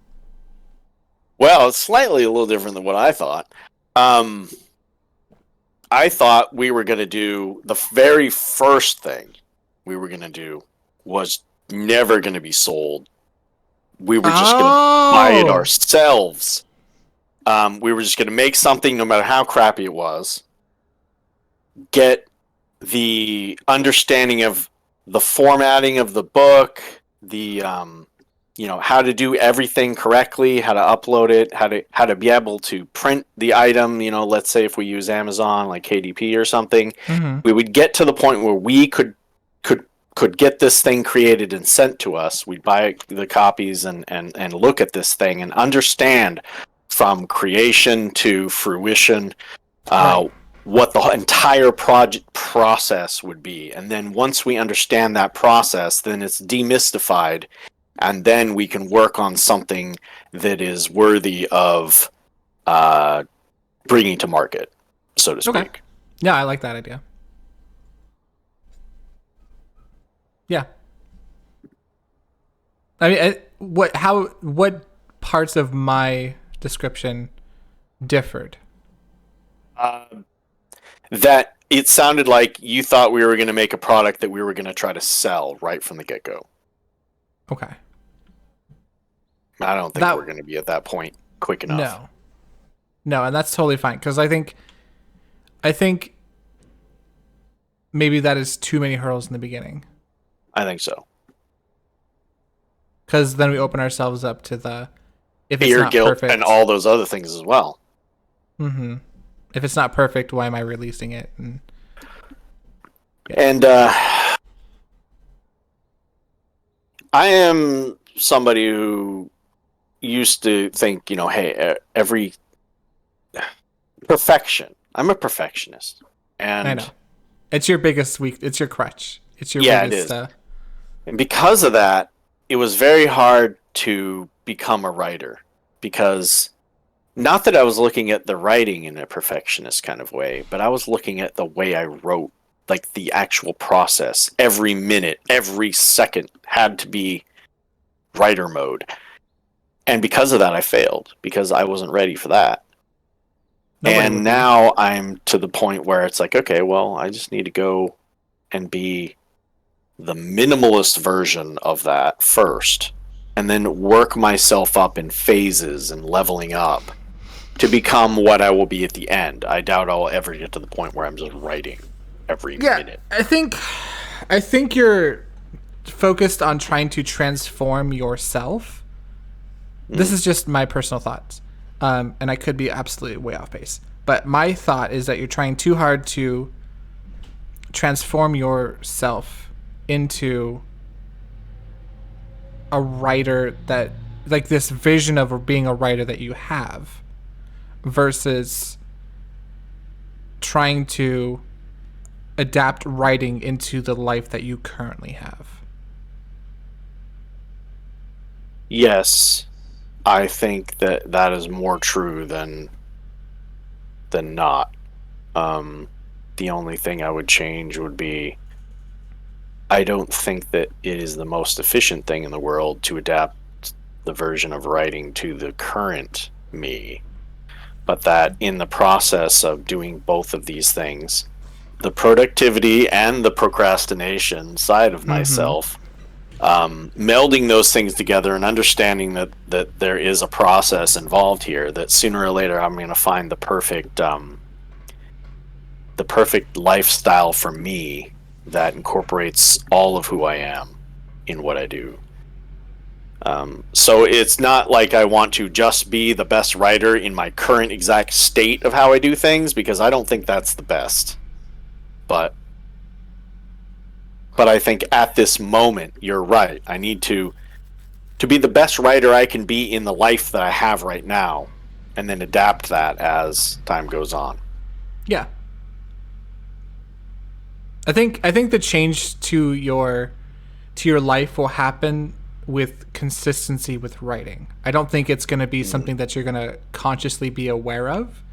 [SPEAKER 2] Well, it's slightly a little different than what I thought. I thought we were going to do the very first thing we were going to do was never going to be sold. We were just going to buy it ourselves. We were just going to make something, no matter how crappy it was, get the understanding of the formatting of the book, the how to do everything correctly, how to upload it, how to be able to print the item. Let's say if we use Amazon, like KDP or something, we would get to the point where we could get this thing created and sent to us. We'd buy the copies and look at this thing and understand from creation to fruition what the entire project process would be. And then once we understand that process, then it's demystified, and then we can work on something that is worthy of bringing to market, so to speak.
[SPEAKER 1] Okay. Yeah, I like that idea. Yeah. I mean, what parts of my description differed?
[SPEAKER 2] That it sounded like you thought we were going to make a product that we were going to try to sell right from the get-go.
[SPEAKER 1] Okay.
[SPEAKER 2] I don't think we're going to be at that point quick enough.
[SPEAKER 1] No, and that's totally fine, because I think maybe that is too many hurdles in the beginning.
[SPEAKER 2] I think so.
[SPEAKER 1] Because then we open ourselves up to the if it's
[SPEAKER 2] fear,
[SPEAKER 1] not
[SPEAKER 2] guilt,
[SPEAKER 1] perfect,
[SPEAKER 2] and all those other things as well.
[SPEAKER 1] Mm-hmm. If it's not perfect, why am I releasing it? And
[SPEAKER 2] I am somebody who used to think, hey, every perfection. I'm a perfectionist, and
[SPEAKER 1] I know it's your biggest it's your crutch. It's your biggest.
[SPEAKER 2] It is. And because of that, it was very hard to become a writer, because not that I was looking at the writing in a perfectionist kind of way, but I was looking at the way I wrote, like the actual process. Every minute, every second had to be writer mode. And because of that, I failed, because I wasn't ready for that. And now I'm to the point where it's like, okay, well, I just need to go and be the minimalist version of that first, and then work myself up in phases and leveling up to become what I will be at the end. I doubt I'll ever get to the point where I'm just writing every minute.
[SPEAKER 1] I think you're focused on trying to transform yourself. This is just my personal thoughts. And I could be absolutely way off base. But my thought is that you're trying too hard to transform yourself into a writer that, like, this vision of being a writer that you have, versus trying to adapt writing into the life that you currently have.
[SPEAKER 2] Yes. I think that that is more true than not. The only thing I would change would be I don't think that it is the most efficient thing in the world to adapt the version of writing to the current me, but that in the process of doing both of these things, the productivity and the procrastination side of
[SPEAKER 1] Mm-hmm.
[SPEAKER 2] myself, melding those things together and understanding that there is a process involved here, that sooner or later I'm going to find the perfect lifestyle for me that incorporates all of who I am in what I do. So it's not like I want to just be the best writer in my current exact state of how I do things, because I don't think that's the best. But I think at this moment you're right. I need to be the best writer I can be in the life that I have right now, and then adapt that as time goes on.
[SPEAKER 1] Yeah, I think the change to your life will happen with consistency with writing. I don't think it's going to be
[SPEAKER 2] Mm.
[SPEAKER 1] something that you're going to consciously be aware of.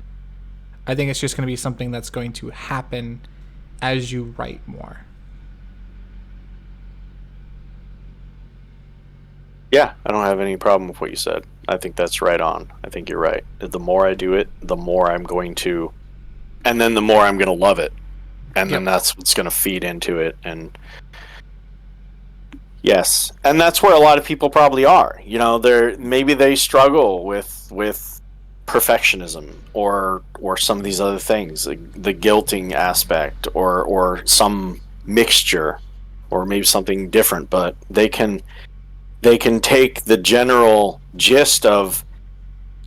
[SPEAKER 1] I think it's just going to be something that's going to happen as you write more.
[SPEAKER 2] Yeah, I don't have any problem with what you said. I think that's right on. I think you're right. The more I do it, the more I'm going to, and then the more I'm going to love it. And then
[SPEAKER 1] Yep.
[SPEAKER 2] that's what's going to feed into it. And yes, and that's where a lot of people probably are. You know, they're maybe they struggle with perfectionism or some of these other things, like the guilting aspect or some mixture or maybe something different, but they can take the general gist of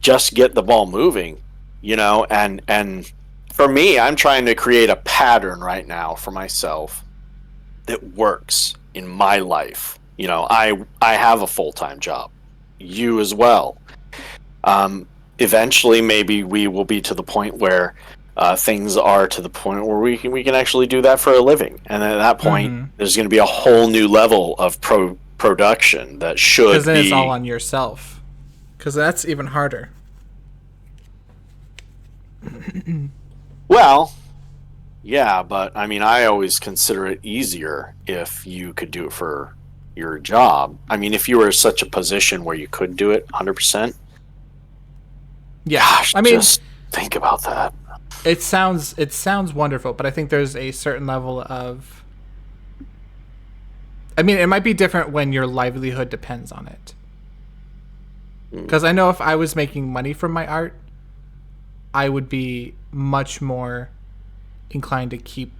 [SPEAKER 2] just get the ball moving, and for me, I'm trying to create a pattern right now for myself that works in my life. I have a full-time job. You as well. Eventually, maybe we will be to the point where things are to the point where we can actually do that for a living, and at that point,
[SPEAKER 1] Mm-hmm.
[SPEAKER 2] there's going to be a whole new level of production that
[SPEAKER 1] Because
[SPEAKER 2] should
[SPEAKER 1] then it's all
[SPEAKER 2] be.
[SPEAKER 1] on yourself. Because that's even harder.
[SPEAKER 2] Well, yeah, but I mean, I always consider it easier if you could do it for your job. I mean, if you were in such a position where you could do it 100%,
[SPEAKER 1] Yeah.
[SPEAKER 2] gosh,
[SPEAKER 1] I mean,
[SPEAKER 2] just think about that.
[SPEAKER 1] it sounds wonderful, but I think there's a certain level of, I mean, it might be different when your livelihood depends on it.
[SPEAKER 2] Mm.
[SPEAKER 1] Because I know if I was making money from my art, I would be much more inclined to keep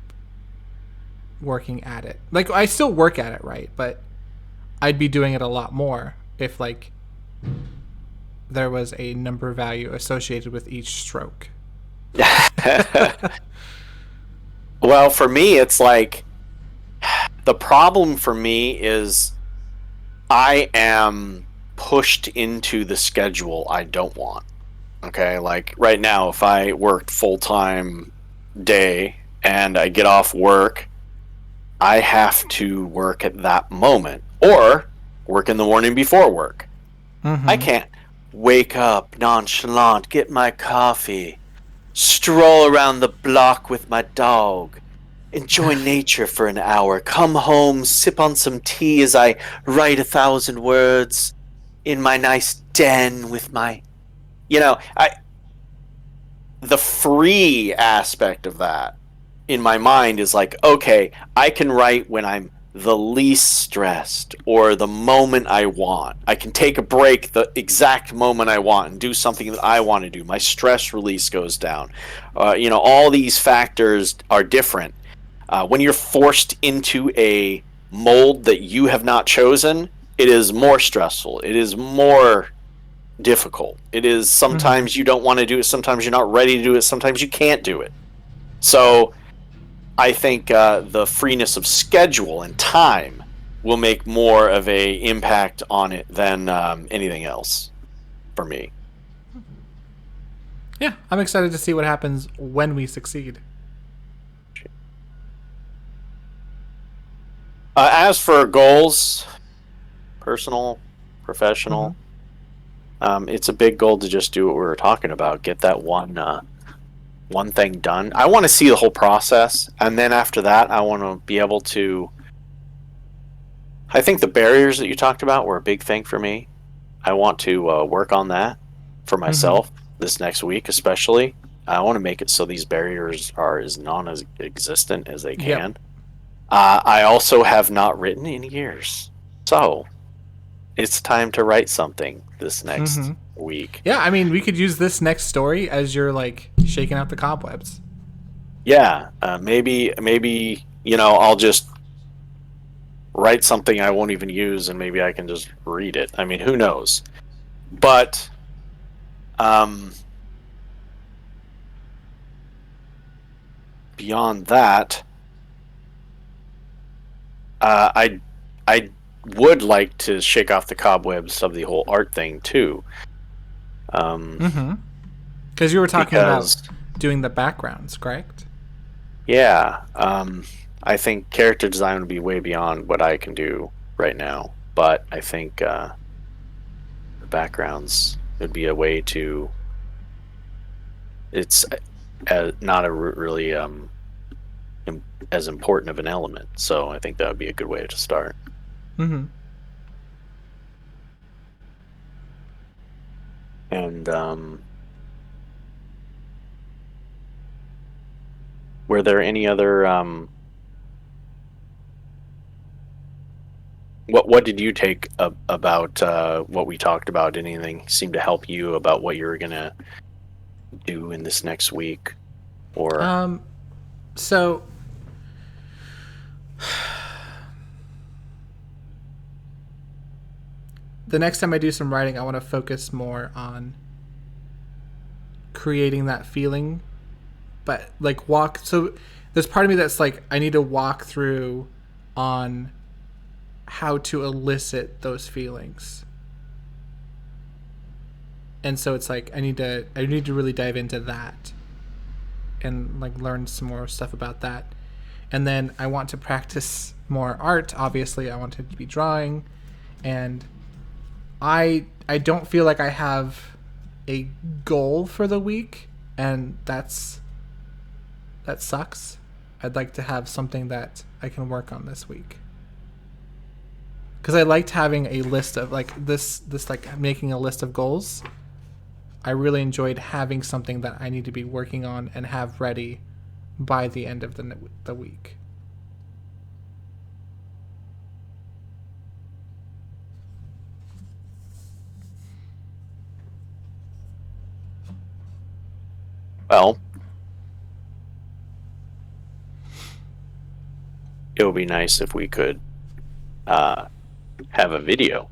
[SPEAKER 1] working at it. Like I still work at it, right? But I'd be doing it a lot more if like there was a number value associated with each stroke.
[SPEAKER 2] Well, for me, it's like the problem for me is I am pushed into the schedule I don't want. Okay, like right now, if I worked full time day and I get off work, I have to work at that moment or work in the morning before work. I
[SPEAKER 1] Mm-hmm.
[SPEAKER 2] can't wake up nonchalant, get my coffee, stroll around the block with my dog, enjoy nature for an hour, come home, sip on some tea as I write 1,000 words in my nice den with my, I the free aspect of that in my mind is like, okay, I can write when I'm the least stressed or the moment I want. I can take a break the exact moment I want and do something that I want to do. My stress release goes down. All these factors are different. When you're forced into a mold that you have not chosen, it is more stressful. It is more difficult. It is
[SPEAKER 1] Mm-hmm.
[SPEAKER 2] sometimes you don't want to do it, sometimes you're not ready to do it, sometimes you can't do it. So I think the freeness of schedule and time will make more of a impact on it than anything else for me.
[SPEAKER 1] Yeah, I'm excited to see what happens when we succeed.
[SPEAKER 2] As for goals, personal,
[SPEAKER 1] Mm-hmm.
[SPEAKER 2] professional, It's a big goal to just do what we were talking about. Get that one thing done. I want to see the whole process, and then after that, I want to be able to. I think the barriers that you talked about were a big thing for me. I want to work on that for
[SPEAKER 1] Mm-hmm.
[SPEAKER 2] myself this next week, especially. I want to make it so these barriers are as non-existent as they
[SPEAKER 1] Yep.
[SPEAKER 2] can. I also have not written in years, so it's time to write something this
[SPEAKER 1] Mm-hmm.
[SPEAKER 2] next week.
[SPEAKER 1] Yeah, I mean, we could use this next story as you're like shaking out the cobwebs.
[SPEAKER 2] Yeah, maybe I'll just write something I won't even use, and maybe I can just read it. I mean, who knows? But um, beyond that, I would like to shake off the cobwebs of the whole art thing too. Um,
[SPEAKER 1] Mm-hmm. Because you were talking about
[SPEAKER 2] because
[SPEAKER 1] doing the backgrounds, correct?
[SPEAKER 2] yeah, I think character design would be way beyond what I can do right now. But I think the backgrounds would be a way to. It's not a really as important of an element. So I think that would be a good way to start.
[SPEAKER 1] Mm-hmm.
[SPEAKER 2] And were there any other what did you take about what we talked about? Anything seem to help you about what you're gonna do in this next week? Or
[SPEAKER 1] So the next time I do some writing, I want to focus more on creating that feeling, but like walk. So there's part of me that's like, I need to walk through on how to elicit those feelings. And so it's like I need to really dive into that and like learn some more stuff about that. And then I want to practice more art. Obviously, I want to be drawing, and I don't feel like I have a goal for the week, and that sucks. I'd like to have something that I can work on this week. Because I liked having a list of like this like making a list of goals. I really enjoyed having something that I need to be working on and have ready by the end of the week.
[SPEAKER 2] well, it would be nice if we could uh, have a video.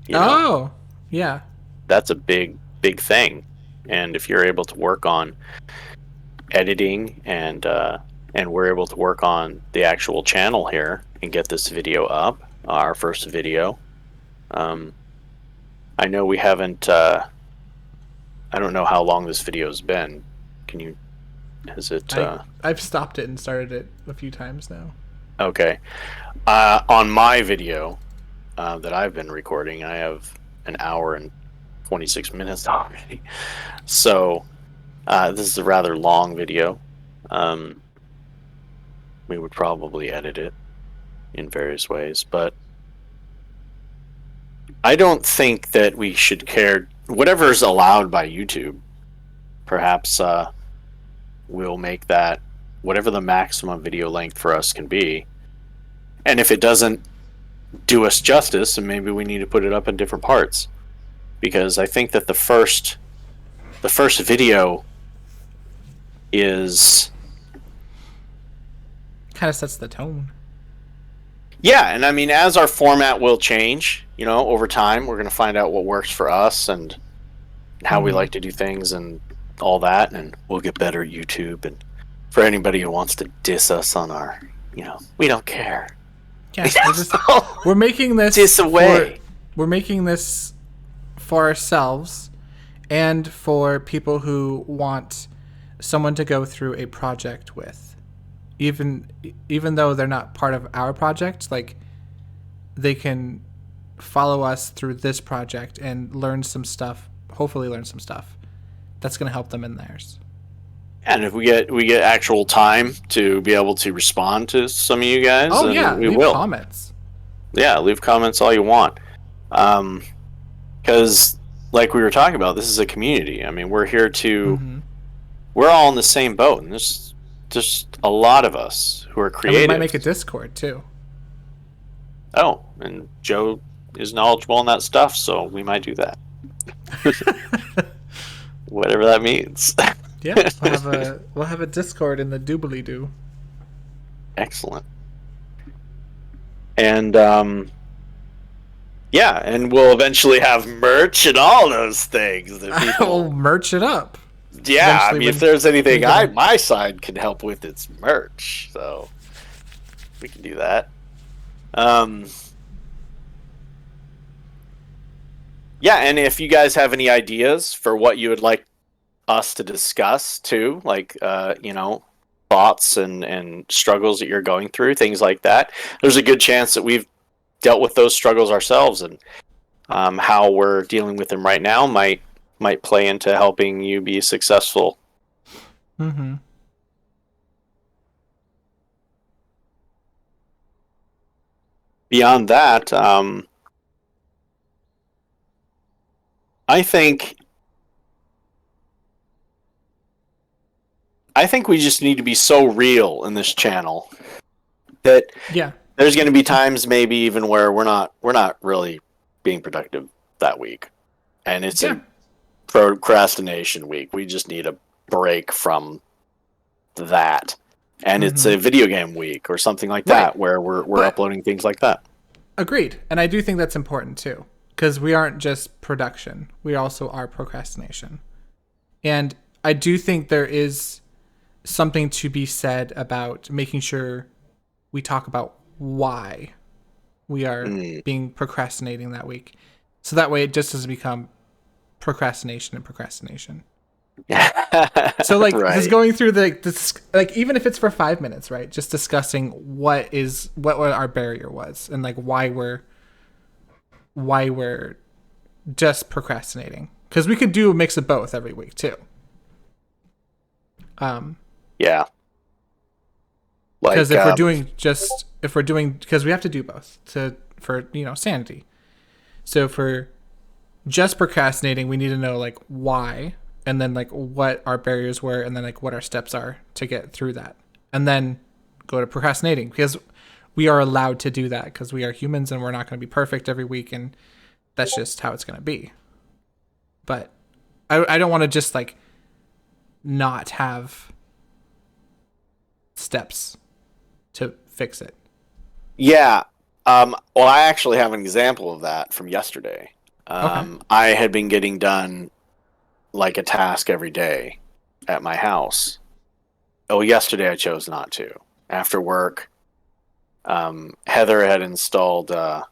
[SPEAKER 2] You know,
[SPEAKER 1] Oh, yeah.
[SPEAKER 2] that's a big thing. And if you're able to work on editing and we're able to work on the actual channel here and get this video up, our first video. Um, I know we haven't. I don't know how long this video's been. Can you? Is it?
[SPEAKER 1] I've stopped it and started it a few times now.
[SPEAKER 2] Okay. On my video that I've been recording, I have an hour and 26 minutes already. So this is a rather long video. Um, we would probably edit it in various ways, but I don't think that we should care. Whatever's allowed by YouTube, perhaps we'll make that whatever the maximum video length for us can be. And if it doesn't do us justice, and maybe we need to put it up in different parts, because I think that the first video is
[SPEAKER 1] Kind of sets the tone.
[SPEAKER 2] yeah, and I mean as our format will change, over time we're going to find out what works for us and how we
[SPEAKER 1] Mm-hmm.
[SPEAKER 2] like to do things and all that, and we'll get better at YouTube. And for anybody who wants to diss us on our, we don't care.
[SPEAKER 1] Yeah, we're making
[SPEAKER 2] Diss away.
[SPEAKER 1] we're making this for ourselves and for people who want someone to go through a project with. Even though they're not part of our project, like they can follow us through this project and learn some stuff, hopefully learn some stuff that's going to help them in theirs.
[SPEAKER 2] And if we get actual time to be able to respond to some of you guys,
[SPEAKER 1] Oh
[SPEAKER 2] then
[SPEAKER 1] yeah,
[SPEAKER 2] we
[SPEAKER 1] leave
[SPEAKER 2] will.
[SPEAKER 1] comments.
[SPEAKER 2] Yeah, leave comments all you want. Because like we were talking about, this is a community. I mean, we're here to.
[SPEAKER 1] Mm-hmm.
[SPEAKER 2] We're all in the same boat, and there's just a lot of us who are
[SPEAKER 1] And we might
[SPEAKER 2] creative.
[SPEAKER 1] make a Discord too.
[SPEAKER 2] Oh, and Joe is knowledgeable in that stuff, so we might do that. Whatever that means.
[SPEAKER 1] Yeah, we'll have a Discord in the doobly doo.
[SPEAKER 2] Excellent. And yeah, and we'll eventually have merch and all those things that people.
[SPEAKER 1] We'll merch it up.
[SPEAKER 2] Yeah, I
[SPEAKER 1] Eventually
[SPEAKER 2] mean,
[SPEAKER 1] when-
[SPEAKER 2] if there's anything
[SPEAKER 1] when-
[SPEAKER 2] my side can help with, it's merch. So we can do that. Yeah, and if you guys have any ideas for what you would like us to discuss too, like thoughts and struggles that you're going through, things like that, there's a good chance that we've dealt with those struggles ourselves, and how we're dealing with them right now might play into helping you be successful.
[SPEAKER 1] Mm-hmm.
[SPEAKER 2] Beyond that, I think we just need to be so real in this channel that
[SPEAKER 1] Yeah.
[SPEAKER 2] there's going to be times maybe even where we're not really being productive that week, and it's a procrastination week. We just need a break from that, and it's a video game week or something like that, where we're uploading things like that.
[SPEAKER 1] Agreed, and I do think that's important too, because we aren't just production; we also are procrastination, and I do think there is something to be said about making sure we talk about why we are being procrastinating that week, so that way it just doesn't become procrastination and procrastination. So like just going through this, like even if it's for 5 minutes, right? Just discussing what our barrier was and like why we're just procrastinating, because we could do a mix of both every week too.
[SPEAKER 2] Yeah.
[SPEAKER 1] Because if we're doing because we have to do both for sanity. So for just procrastinating, we need to know like why, and then like what our barriers were, and then like what our steps are to get through that, and then go to procrastinating, because we are allowed to do that because we are humans and we're not going to be perfect every week, and that's just how it's going to be. But I don't want to just like not have steps to fix it.
[SPEAKER 2] Yeah. Well, I actually have an example of that from yesterday. I had been getting done like a task every day at my house. Oh, yesterday I chose not to. After work, Heather had installed The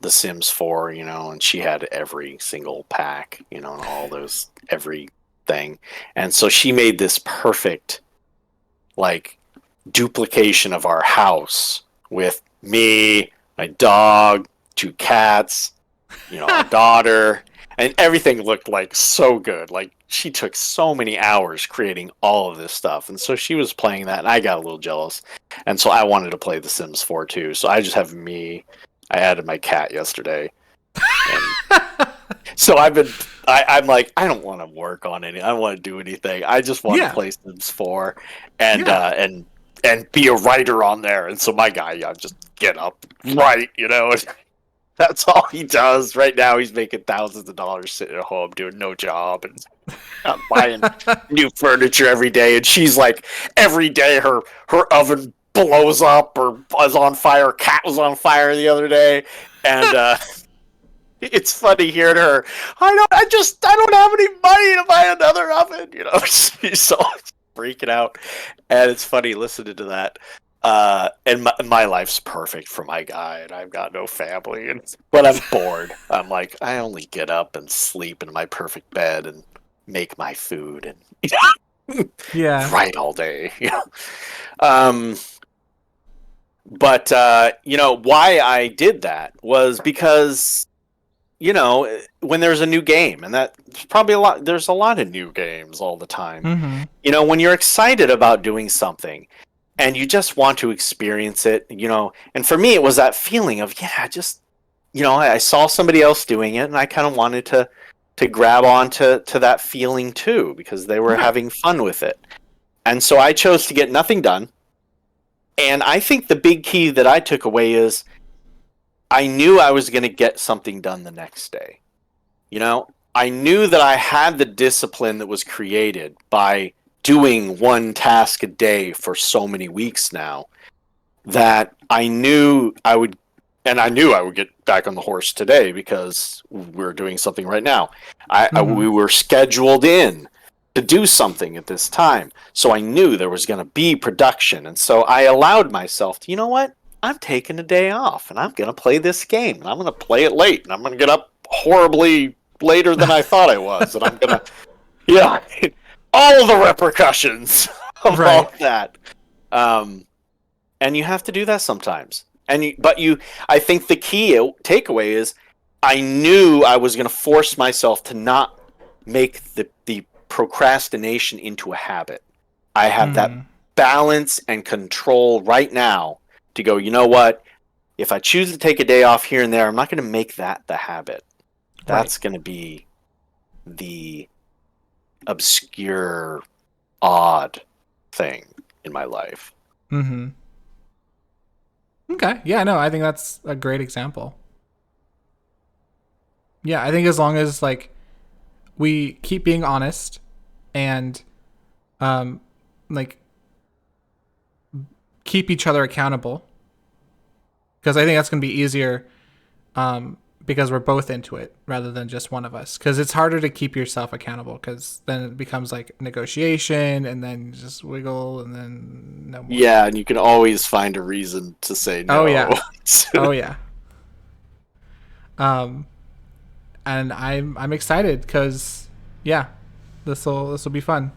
[SPEAKER 2] Sims 4, and she had every single pack, and all those, everything. And so she made this perfect, like, duplication of our house with me, my dog, 2 cats, a daughter, and everything looked like so good. Like, she took so many hours creating all of this stuff, and so she was playing that, and I got a little jealous, and so I wanted to play The Sims 4 too. So I just have I added my cat yesterday, and so I'm like, I don't want to work on any, I don't want to do anything. I just want to play Sims 4 and be a writer on there. And so my guy, I just get up, write, that's all he does. Right now he's making thousands of dollars sitting at home doing no job and buying new furniture every day. And she's like, every day her oven blows up or is on fire. Cat was on fire the other day. And it's funny hearing her. I don't have any money to buy another oven. She's so freaking out, and it's funny listening to that. And my life's perfect for my guy, and I've got no family. But I'm bored. I'm like, I only get up and sleep in my perfect bed and make my food and write all day. But why I did that was because when there's a new game, and that's probably there's a lot of new games all the time.
[SPEAKER 1] Mm-hmm.
[SPEAKER 2] When you're excited about doing something and you just want to experience it, and for me it was that feeling of, just I saw somebody else doing it, and I kind of wanted to grab onto that feeling too, because they were
[SPEAKER 1] Right.
[SPEAKER 2] having fun with it. And so I chose to get nothing done. And I think the big key that I took away is I knew I was going to get something done the next day. I knew that I had the discipline that was created by doing one task a day for so many weeks now, that I knew I would, and I knew I would get back on the horse today because we're doing something right now.
[SPEAKER 1] Mm-hmm.
[SPEAKER 2] We were scheduled in to do something at this time, so I knew there was going to be production, and so I allowed myself to, I'm taking a day off, and I'm going to play this game, and I'm going to play it late, and I'm going to get up horribly later than I thought I was, and I'm going to, yeah, all the repercussions of
[SPEAKER 1] Right.
[SPEAKER 2] all that. And you have to do that sometimes. I think the key takeaway is I knew I was going to force myself to not make the procrastination into a habit. I have that
[SPEAKER 1] Mm.
[SPEAKER 2] balance and control right now to go, you know what? If I choose to take a day off here and there, I'm not going to make that the habit.
[SPEAKER 1] Right.
[SPEAKER 2] That's going to be the obscure, odd thing in my life.
[SPEAKER 1] Mm-hmm. Okay. Yeah, no, I think that's a great example. Yeah, I think as long as like we keep being honest and um like keep each other accountable, because I think that's going to be easier because we're both into it rather than just one of us, because it's harder to keep yourself accountable because then it becomes like negotiation and then just wiggle and then no more.
[SPEAKER 2] Yeah, and you can always find a reason to say
[SPEAKER 1] Oh
[SPEAKER 2] no.
[SPEAKER 1] yeah. Oh yeah. Um and I'm excited because yeah, this will be fun.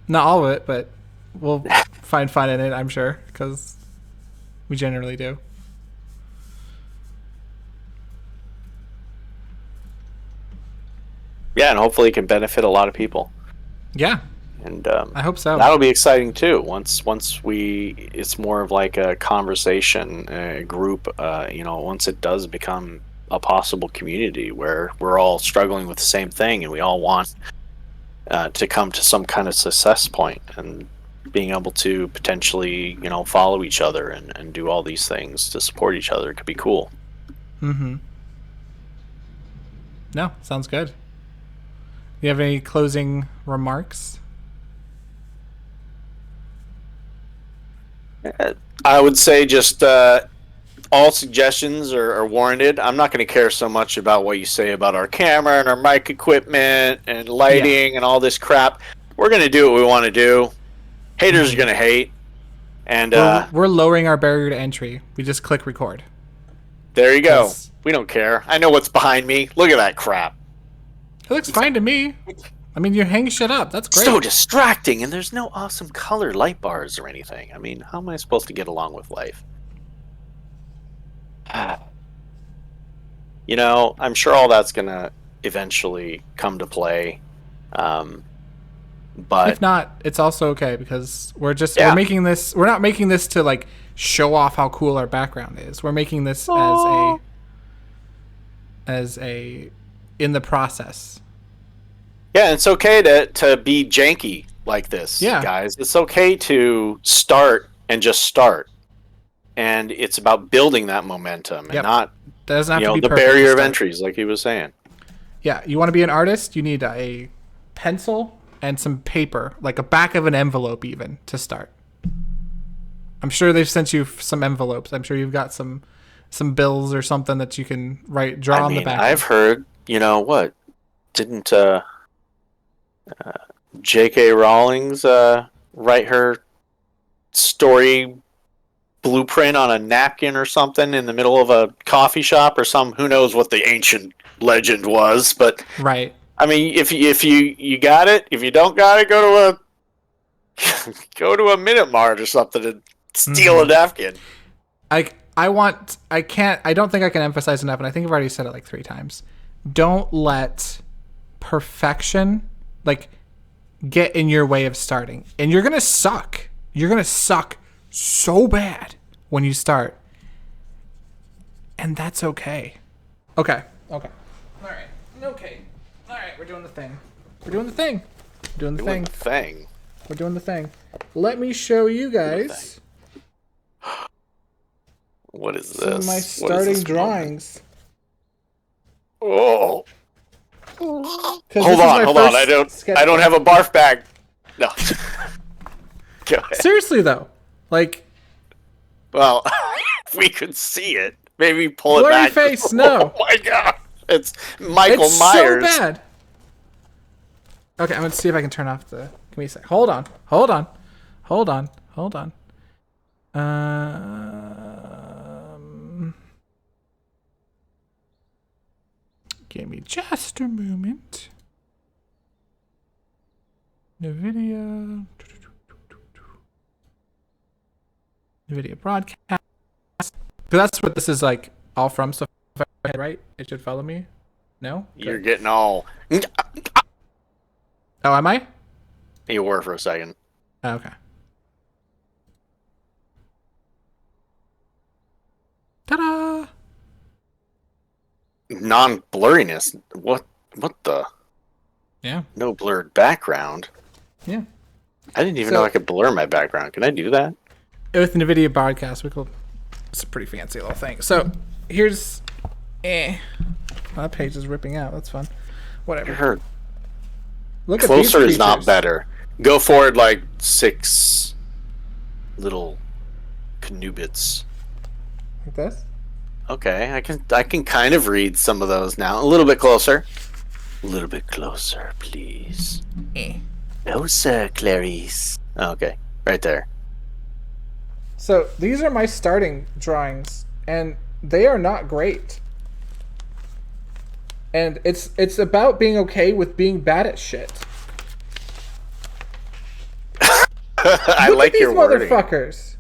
[SPEAKER 1] Not all of it, but we'll find fun in it, I'm sure, because we generally do.
[SPEAKER 2] Yeah, and hopefully it can benefit a lot of people.
[SPEAKER 1] Yeah,
[SPEAKER 2] And
[SPEAKER 1] I hope so.
[SPEAKER 2] that'll be exciting too. It's more of like a conversation, a group. Once it does become a possible community where we're all struggling with the same thing and we all want to come to some kind of success point, and being able to potentially, follow each other and do all these things to support each other could be cool.
[SPEAKER 1] Mm-hmm. No, sounds good. You have any closing remarks?
[SPEAKER 2] I would say just all suggestions are warranted. I'm not going to care so much about what you say about our camera and our mic equipment and
[SPEAKER 1] Yeah.
[SPEAKER 2] lighting and all this crap. We're going to do what we want to do. Haters are
[SPEAKER 1] Mm-hmm.
[SPEAKER 2] going to hate. And
[SPEAKER 1] We're lowering our barrier to entry. We just click record.
[SPEAKER 2] there you go.
[SPEAKER 1] Because
[SPEAKER 2] We don't care. I know what's behind me. Look at that crap.
[SPEAKER 1] it looks fine to me. I mean, you're hanging shit up. That's great.
[SPEAKER 2] So distracting, and there's no awesome color light bars or anything. I mean, how am I supposed to get along with life? I'm sure all that's going to eventually come to play. Um,
[SPEAKER 1] If
[SPEAKER 2] but
[SPEAKER 1] not, it's also okay because we're
[SPEAKER 2] yeah.
[SPEAKER 1] making this. We're not making this to like show off how cool our background is. We're making this
[SPEAKER 2] Oh.
[SPEAKER 1] as a in the process.
[SPEAKER 2] Yeah, it's okay to be janky like this,
[SPEAKER 1] Yeah.
[SPEAKER 2] guys. It's okay to start and just start. And it's about building that momentum and
[SPEAKER 1] Yep.
[SPEAKER 2] not,
[SPEAKER 1] That doesn't have to be
[SPEAKER 2] the
[SPEAKER 1] perfect to
[SPEAKER 2] barrier of
[SPEAKER 1] start.
[SPEAKER 2] entries, like he was saying.
[SPEAKER 1] Yeah. You want to be an artist? You need a pencil and some paper, like a back of an envelope, even to start. I'm sure they've sent you some envelopes. I'm sure you've got some bills or something that you can draw
[SPEAKER 2] I
[SPEAKER 1] on the
[SPEAKER 2] mean,
[SPEAKER 1] back
[SPEAKER 2] I've
[SPEAKER 1] of.
[SPEAKER 2] heard, what? Didn't J.K. Rowling's write her story blueprint on a napkin or something in the middle of a coffee shop or some, who knows what the ancient legend was, but
[SPEAKER 1] Right.
[SPEAKER 2] I mean, if you got it, if you don't got it, go to a Minute Mart or something and steal a napkin.
[SPEAKER 1] I don't think I can emphasize enough, and I think I've already said it like 3 times. Don't let perfection get in your way of starting. And you're gonna suck. You're gonna suck so bad when you start. And that's okay. Okay. Alright. Okay. Alright, we're doing the thing. We're doing the thing. We're doing the thing. Let me show you guys
[SPEAKER 2] What is this?
[SPEAKER 1] some of my starting drawings.
[SPEAKER 2] Oh.
[SPEAKER 1] Hold
[SPEAKER 2] on. I don't have a barf bag. No. Go ahead.
[SPEAKER 1] Seriously though.
[SPEAKER 2] Well, if we could see it. Maybe pull it
[SPEAKER 1] blurry
[SPEAKER 2] back.
[SPEAKER 1] face, no.
[SPEAKER 2] Oh my god. It's Michael Myers.
[SPEAKER 1] It's so bad. Okay, I'm gonna see if I can turn off the. Give me a sec. Hold on. Give me just a moment. NVIDIA broadcast. But that's what this is like all from. So if I hit right, it should follow me. No?
[SPEAKER 2] You're getting all.
[SPEAKER 1] Oh, am I?
[SPEAKER 2] You were for a second.
[SPEAKER 1] Oh, okay. Ta-da!
[SPEAKER 2] Non-blurriness. What the?
[SPEAKER 1] Yeah.
[SPEAKER 2] No blurred background.
[SPEAKER 1] Yeah.
[SPEAKER 2] I didn't even know I could blur my background. Can I do that?
[SPEAKER 1] With NVIDIA broadcast, it's a pretty fancy little thing. So here's, that page is ripping out. That's fun. Whatever. Look
[SPEAKER 2] Closer
[SPEAKER 1] at these
[SPEAKER 2] is not
[SPEAKER 1] features.
[SPEAKER 2] better. Go forward like 6 little canoe-bits.
[SPEAKER 1] Like this.
[SPEAKER 2] Okay, I can kind of read some of those now. A little bit closer. A little bit closer, please. Closer, Clarice. Okay, right there.
[SPEAKER 1] So these are my starting drawings, and they are not great. And it's about being okay with being bad at shit.
[SPEAKER 2] I
[SPEAKER 1] Look
[SPEAKER 2] like
[SPEAKER 1] at
[SPEAKER 2] your
[SPEAKER 1] these
[SPEAKER 2] wording.
[SPEAKER 1] motherfuckers.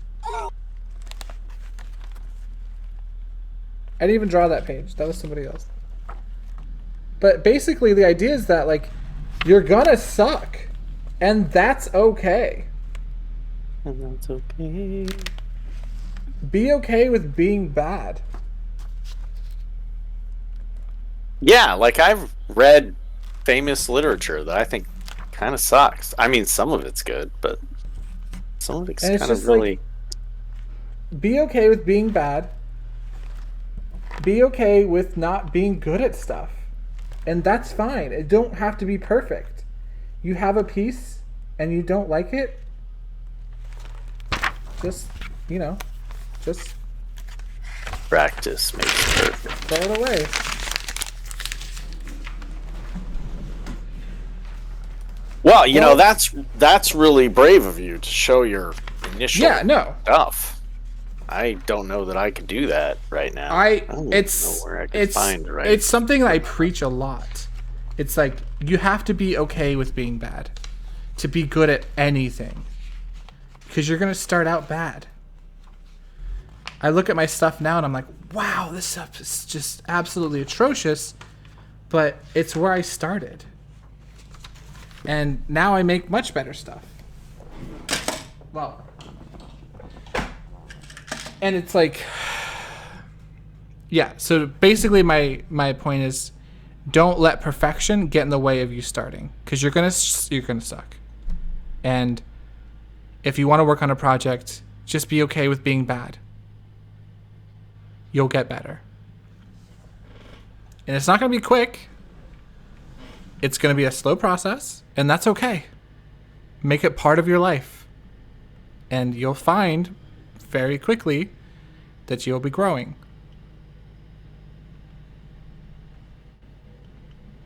[SPEAKER 1] I didn't even draw that page. That was somebody else. But basically, the idea is that you're gonna suck, and that's okay.
[SPEAKER 2] And that's okay.
[SPEAKER 1] Be okay with being bad.
[SPEAKER 2] Yeah, I've read famous literature that I think kind of sucks. I mean, some of it's good, but some of it's kind of really.
[SPEAKER 1] Be okay with being bad. Be okay with not being good at stuff. And that's fine. It don't have to be perfect. You have a piece and you don't like it, just
[SPEAKER 2] Practice makes perfect.
[SPEAKER 1] throw it away.
[SPEAKER 2] Well, that's really brave of you to show your initial stuff. I don't know that I could do that right now. I don't know where I could find it. Right.
[SPEAKER 1] It's something that I preach a lot. It's you have to be okay with being bad to be good at anything, because you're gonna start out bad. I look at my stuff now and I'm like, wow, this stuff is just absolutely atrocious, but it's where I started. And now I make much better stuff. Well, and it's yeah, so basically my point is, don't let perfection get in the way of you starting, because you're gonna suck. And if you want to work on a project, just be okay with being bad. You'll get better. And it's not going to be quick. It's going to be a slow process, and that's okay. Make it part of your life. And you'll find very quickly that you'll be growing.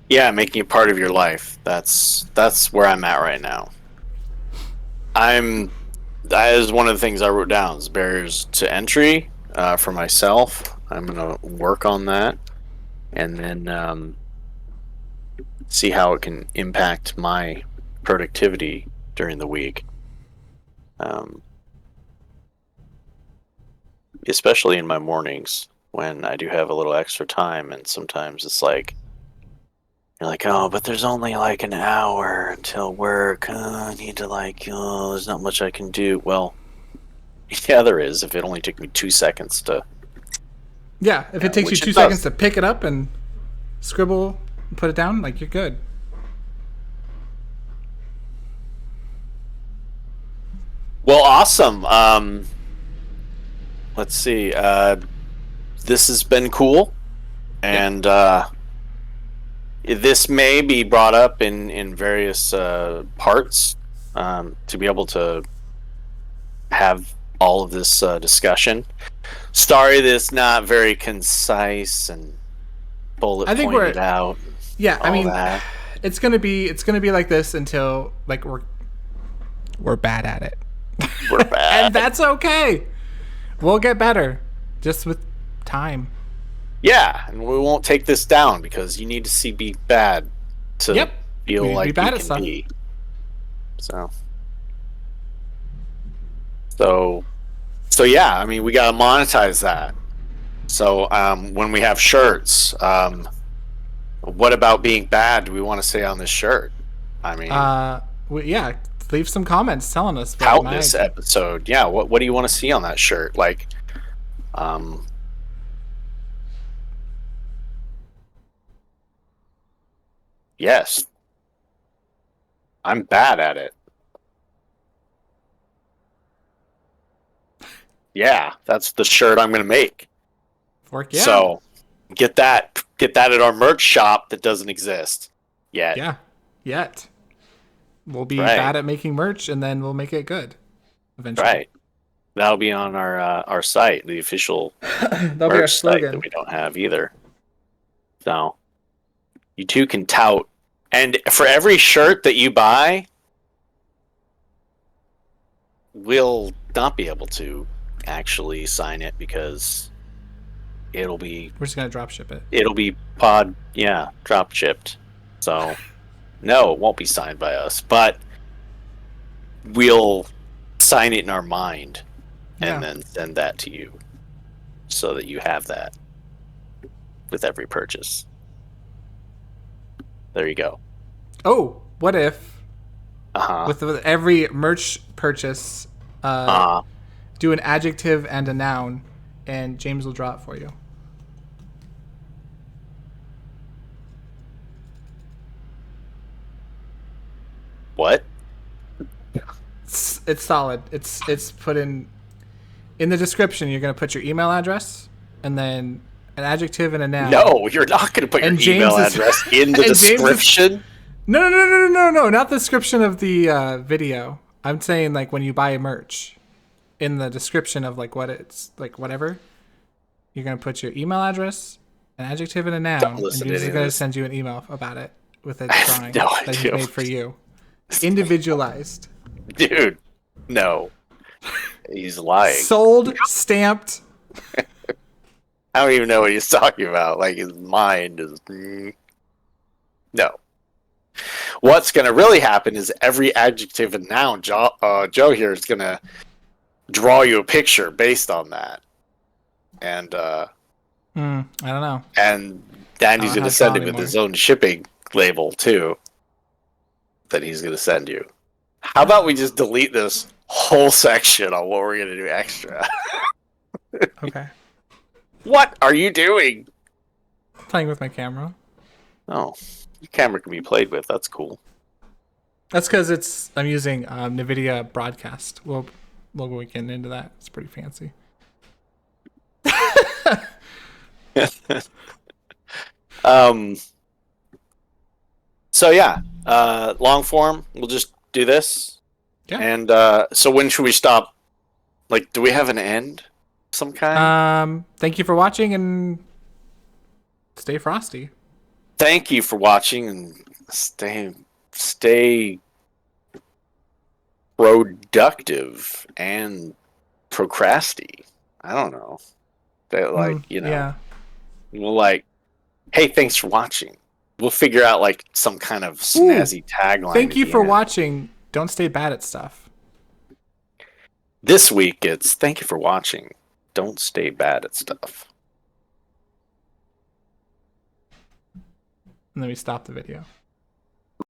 [SPEAKER 2] Yeah, making it part of your life. That's where I'm at right now. That is one of the things I wrote down, is barriers to entry for myself. I'm gonna work on that, and then see how it can impact my productivity during the week. especially in my mornings when I do have a little extra time, and sometimes it's like you're like, oh, but there's only like an hour until work. I need to there's not much I can do. Well, yeah, there is. If it only took me 2 seconds to,
[SPEAKER 1] Yeah, if it takes you
[SPEAKER 2] which it
[SPEAKER 1] 2 seconds
[SPEAKER 2] does.
[SPEAKER 1] to pick it up and scribble and put it down, like, you're good.
[SPEAKER 2] Well, awesome. Let's see. This has been cool,
[SPEAKER 1] Yeah.
[SPEAKER 2] and this may be brought up in various parts to be able to have all of this discussion. Sorry, that's not very concise and bullet
[SPEAKER 1] I think
[SPEAKER 2] pointed out.
[SPEAKER 1] yeah, I
[SPEAKER 2] All
[SPEAKER 1] mean,
[SPEAKER 2] that.
[SPEAKER 1] it's gonna be like this until like we're bad at it.
[SPEAKER 2] We're bad.
[SPEAKER 1] And that's okay. We'll get better, just with time.
[SPEAKER 2] Yeah, and we won't take this down because you need to see be bad to
[SPEAKER 1] Yep.
[SPEAKER 2] feel
[SPEAKER 1] We need to
[SPEAKER 2] like
[SPEAKER 1] be bad
[SPEAKER 2] you
[SPEAKER 1] at
[SPEAKER 2] can
[SPEAKER 1] stuff.
[SPEAKER 2] be. So, so yeah. I mean, we gotta monetize that. So, when we have shirts, what about being bad? Do we want to say on this shirt? I mean,
[SPEAKER 1] Yeah, leave some comments telling us what it
[SPEAKER 2] out
[SPEAKER 1] might.
[SPEAKER 2] this episode. Yeah, what do you want to see on that shirt? Like, um, yes, I'm bad at it. Yeah, that's the shirt I'm gonna make.
[SPEAKER 1] Work, yeah.
[SPEAKER 2] So get that at our merch shop that doesn't exist yet.
[SPEAKER 1] Yeah. Yet. We'll be
[SPEAKER 2] Right.
[SPEAKER 1] bad at making merch, and then we'll make it good. Eventually.
[SPEAKER 2] Right. That'll be on our site, the official
[SPEAKER 1] That'll be our
[SPEAKER 2] merch site that
[SPEAKER 1] slogan.
[SPEAKER 2] we don't have either. So you too can tout, and for every shirt that you buy, we'll not be able to actually sign it because it'll be
[SPEAKER 1] We're just gonna drop ship it.
[SPEAKER 2] drop shipped. So no, it won't be signed by us, but we'll sign it in our mind and then send that to you so that you have that with every purchase. There you go.
[SPEAKER 1] Oh, what if
[SPEAKER 2] Uh-huh.
[SPEAKER 1] with every merch purchase, do an adjective and a noun, and James will draw it for you.
[SPEAKER 2] What?
[SPEAKER 1] It's solid. It's put in the description. You're gonna put your email address and then an adjective and a noun.
[SPEAKER 2] No, you're not going to put your
[SPEAKER 1] And
[SPEAKER 2] email
[SPEAKER 1] James is-
[SPEAKER 2] address in the
[SPEAKER 1] and James is-
[SPEAKER 2] description.
[SPEAKER 1] No, not the description of the video. I'm saying like when you buy a merch, in the description of like what it's like, whatever. You're gonna put your email address, an adjective, and a noun, and
[SPEAKER 2] listen to
[SPEAKER 1] James
[SPEAKER 2] any
[SPEAKER 1] is
[SPEAKER 2] of
[SPEAKER 1] gonna
[SPEAKER 2] this.
[SPEAKER 1] send you an email about it with a
[SPEAKER 2] have
[SPEAKER 1] drawing
[SPEAKER 2] no
[SPEAKER 1] that he's
[SPEAKER 2] idea.
[SPEAKER 1] made for you, individualized,
[SPEAKER 2] Dude, no. He's lying.
[SPEAKER 1] sold, stamped.
[SPEAKER 2] I don't even know what he's talking about. Like, his mind is... No. What's going to really happen is every adjective and noun, Joe here is going to draw you a picture based on that. And
[SPEAKER 1] I don't know.
[SPEAKER 2] and then he's
[SPEAKER 1] don't
[SPEAKER 2] going to
[SPEAKER 1] have
[SPEAKER 2] send
[SPEAKER 1] John
[SPEAKER 2] it with
[SPEAKER 1] anymore.
[SPEAKER 2] his own shipping label, too, that he's going to send you. How about we just delete this whole section on what we're going to do extra?
[SPEAKER 1] Okay.
[SPEAKER 2] What are you doing?
[SPEAKER 1] Playing with my camera.
[SPEAKER 2] Oh, your camera can be played with. That's cool.
[SPEAKER 1] That's because I'm using NVIDIA Broadcast. We'll get into that. It's pretty fancy.
[SPEAKER 2] So yeah, long form. We'll just do this.
[SPEAKER 1] Yeah.
[SPEAKER 2] And so when should we stop? Like, do we have an end? Some kind?
[SPEAKER 1] Thank you for watching and stay frosty.
[SPEAKER 2] Thank you for watching and stay productive and procrasty. I don't know. They
[SPEAKER 1] Yeah.
[SPEAKER 2] we'll like, hey, thanks for watching. We'll figure out like some kind of snazzy tagline.
[SPEAKER 1] Thank you
[SPEAKER 2] at the
[SPEAKER 1] for
[SPEAKER 2] end.
[SPEAKER 1] watching. Don't stay bad at stuff.
[SPEAKER 2] This week it's thank you for watching don't stay bad at stuff.
[SPEAKER 1] And then we stop the video.